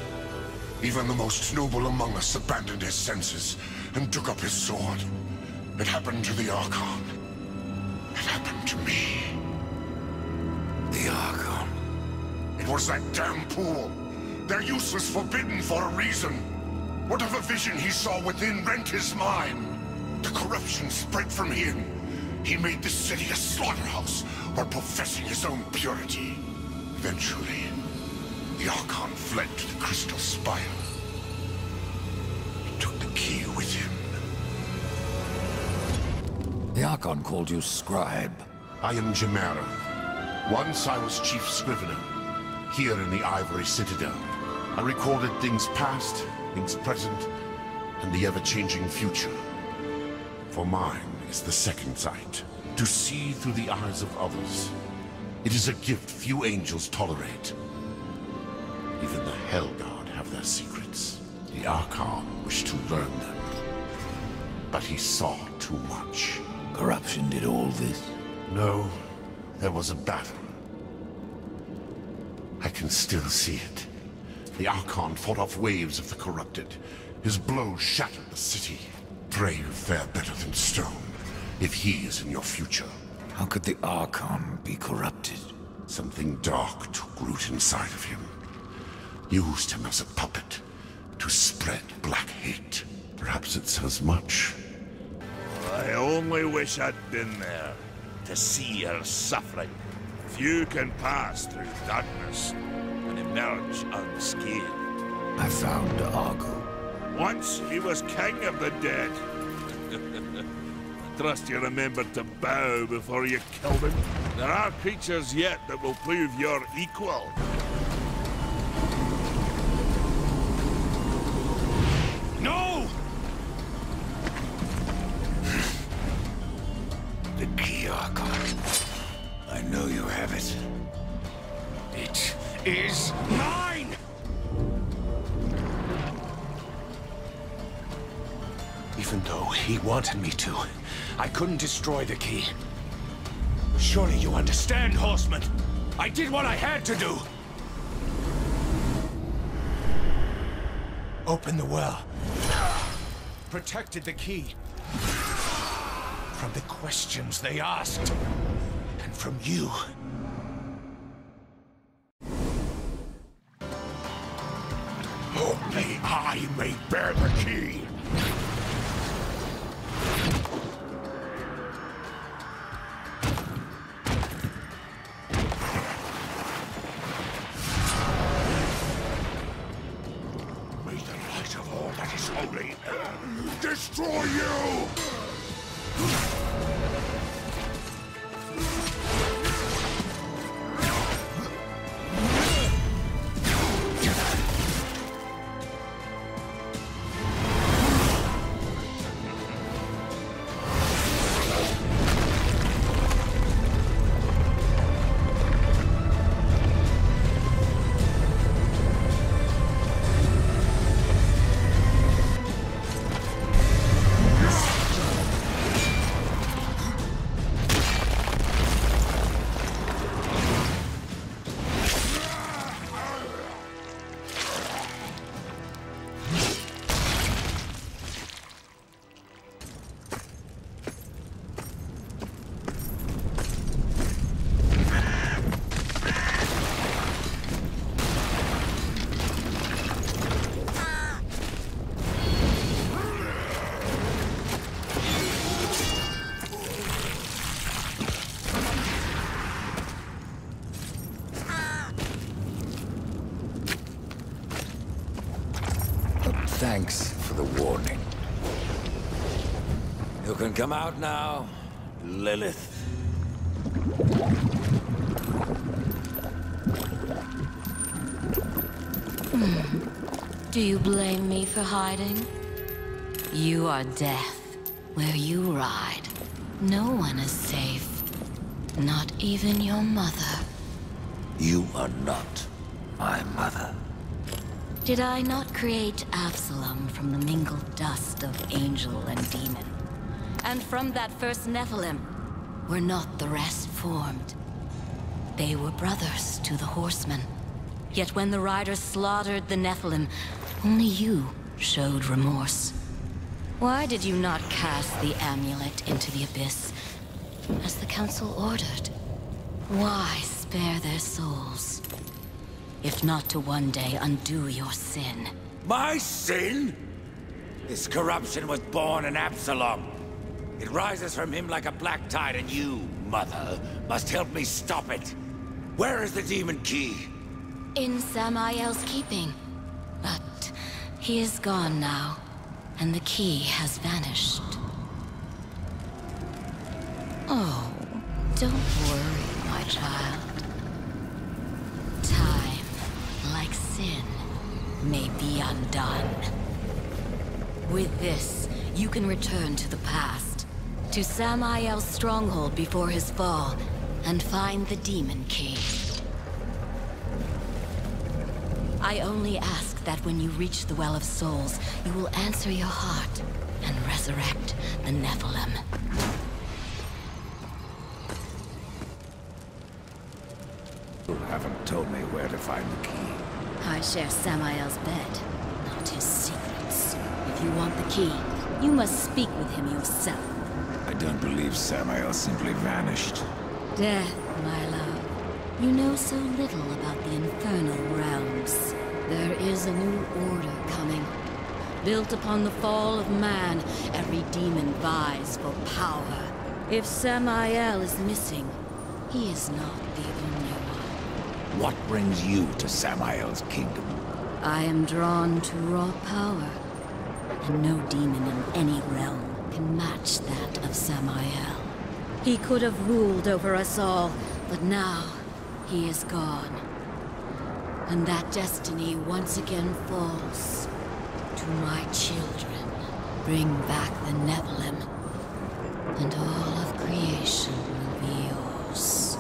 S8: Even the most noble among us abandoned his senses and took up his sword. It happened to the Archon. It happened to me.
S9: The Archon.
S8: It was that damn pool. Their use was forbidden for a reason. Whatever vision he saw within rent his mind. The corruption spread from him. He made this city a slaughterhouse while professing his own purity. Eventually, the Archon fled to the Crystal Spire. He took the key with him.
S2: The Archon called you Scribe.
S8: I am Chimera. Once I was Chief Scrivener, here in the Ivory Citadel. I recorded things past, things present, and the ever-changing future. For mine is the second sight, to see through the eyes of others. It is a gift few angels tolerate. Even the Hell God have their secrets. The Archon wished to learn them. But he saw too much.
S2: Corruption did all this?
S8: No, there was a battle. I can still see it. The Archon fought off waves of the corrupted. His blows shattered the city. Pray you fare better than stone, if he is in your future.
S2: How could the Archon be corrupted?
S8: Something dark took root inside of him. Used him as a puppet to spread black hate. Perhaps it says much.
S4: I only wish I'd been there to see her suffering. Few can pass through darkness and emerge unscathed.
S2: I found Argo.
S4: Once he was king of the dead. Trust you remembered to bow before you killed him. There are creatures yet that will prove your equal.
S9: No! The key, Archon. I know you have it. It is mine!
S12: Even though he wanted me to, I couldn't destroy the key. Surely you understand, horseman. I did what I had to do. Opened the well. Protected the key. From the questions they asked. And from you.
S8: Only I may bear the key. May the light of all that is holy destroy you!
S2: Thanks for the warning. You can come out now, Lilith.
S14: Do you blame me for hiding? You are death. Where you ride, no one is safe. Not even your mother.
S2: You are not my mother.
S14: Did I not create Absalon from the mingled dust of angel and demon? And from that first Nephilim, were not the rest formed? They were brothers to the horsemen. Yet when the riders slaughtered the Nephilim, only you showed remorse. Why did you not cast the amulet into the abyss, as the council ordered? Why spare their souls? If not to one day undo your sin.
S2: My sin? This corruption was born in Absalon. It rises from him like a black tide, and you, Mother, must help me stop it. Where is the demon key?
S14: In Samael's keeping. But he is gone now, and the key has vanished. Oh, don't worry, my child. Time, like sin, may be undone. With this, you can return to the past, to Samael's stronghold before his fall, and find the demon key. I only ask that when you reach the Well of Souls, you will answer your heart and resurrect the Nephilim.
S2: You haven't told me where to find the key.
S14: I share Samael's bed, not his secrets. If you want the key, you must speak with him yourself.
S2: I don't believe Samael simply vanished.
S14: Death, my love. You know so little about the infernal realms. There is a new order coming. Built upon the fall of man, every demon vies for power. If Samael is missing, he is not the only one.
S2: What brings you to Samael's kingdom?
S14: I am drawn to raw power, and no demon in any realm can match that of Samael. He could have ruled over us all, but now he is gone. And that destiny once again falls to my children. Bring back the Nephilim, and all of creation will be yours.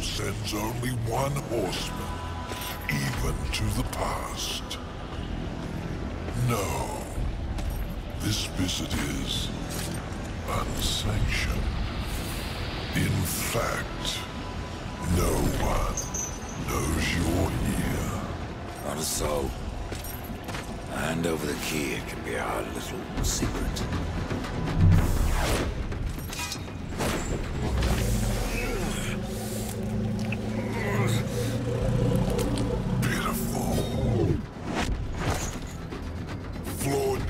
S8: Sends only one horseman, even to the past. No, this visit is unsanctioned. In fact, no one knows you're here.
S2: Not so. Hand over the key, it can be our little secret.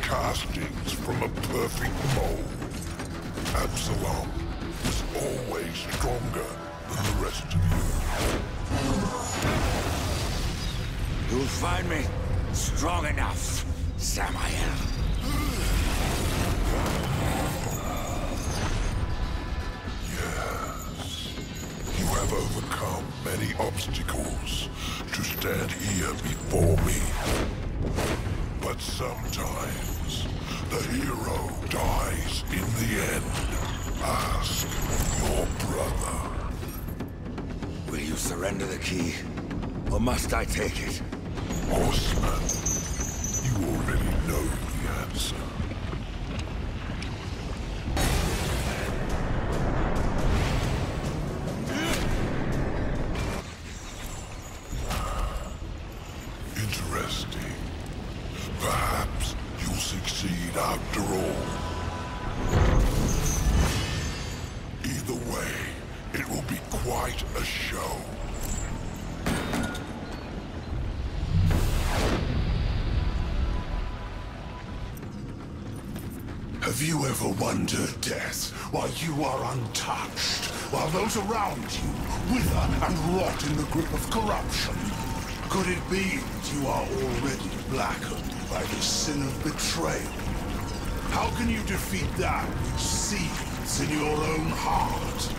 S8: Castings from a perfect mold. Absalon is always stronger than the rest of
S2: you. You'll find me strong enough, Samael.
S8: Yes. You have overcome many obstacles to stand here before me. But sometimes, the hero dies in the end. Ask your brother.
S2: Will you surrender the key? Or must I take it?
S8: Horseman, you already know the answer. Interesting. Perhaps you'll succeed after all. Either way, it will be quite a show. Have you ever wondered, Death, why you are untouched, while those around you wither and rot in the grip of corruption? Could it be that you are already blackened by the sin of betrayal? How can you defeat that which seethes in your own heart?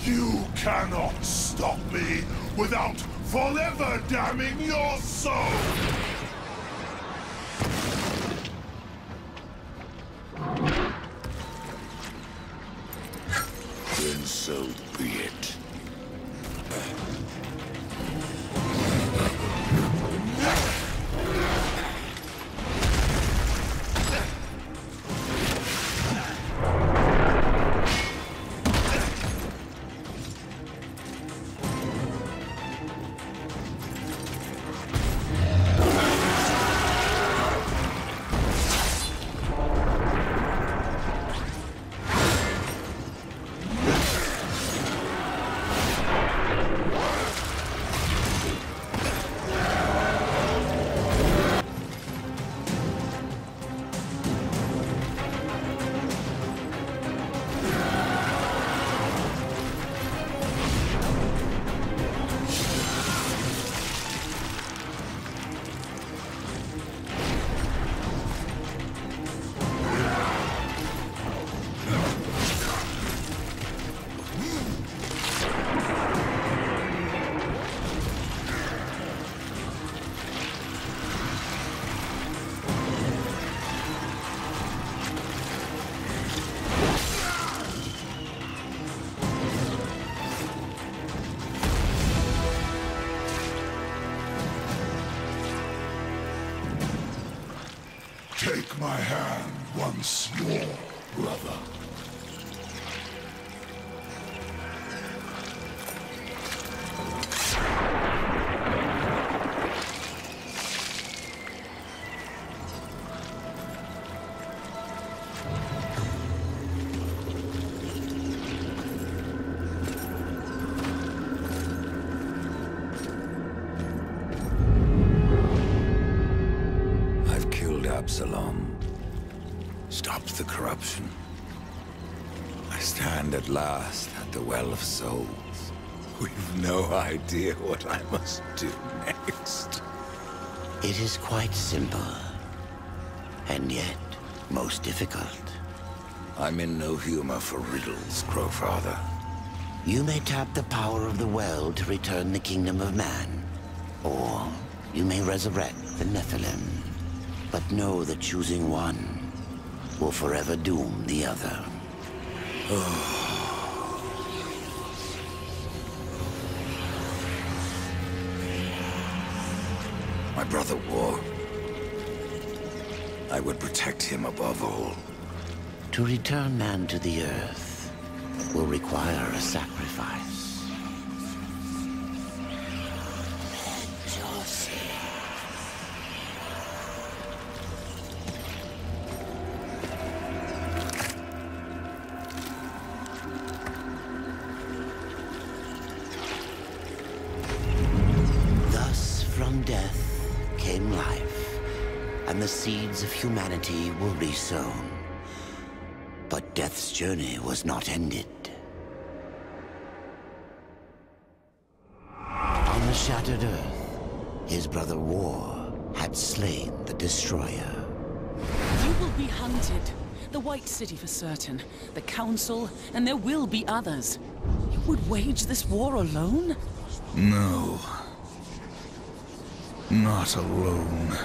S8: You cannot stop me without forever damning your soul!
S2: Then so be it.
S8: Take my hand once more, brother.
S2: Absalon. Stopped the corruption. I stand at last at the Well of Souls. We've no idea what I must do next.
S1: It is quite simple, and yet most difficult.
S2: I'm in no humor for riddles, Crowfather.
S1: You may tap the power of the well to return the kingdom of man, or you may resurrect the Nephilim. But know that choosing one will forever doom the other.
S2: My brother War. I would protect him above all.
S1: To return man to the earth will require a sacrifice. From death came life, and the seeds of humanity were resown. But death's journey was not ended. On the shattered earth, his brother War had slain the Destroyer.
S13: You will be hunted. The White City for certain, the Council, and there will be others. You would wage this war alone?
S12: No. Not alone.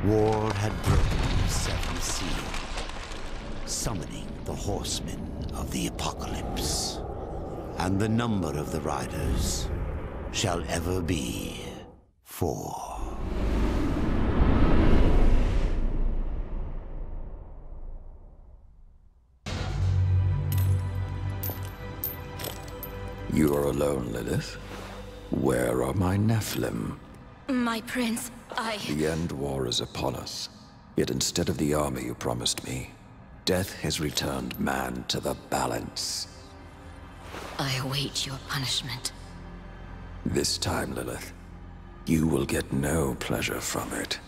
S1: War had broken the seventh seal, summoning the horsemen of the apocalypse. And the number of the riders shall ever be 4.
S2: You are alone, Lilith? Where are my Nephilim?
S14: My prince,
S15: The end war is upon us. Yet instead of the army you promised me, death has returned man to the balance.
S14: I await your punishment.
S15: This time, Lilith, you will get no pleasure from it.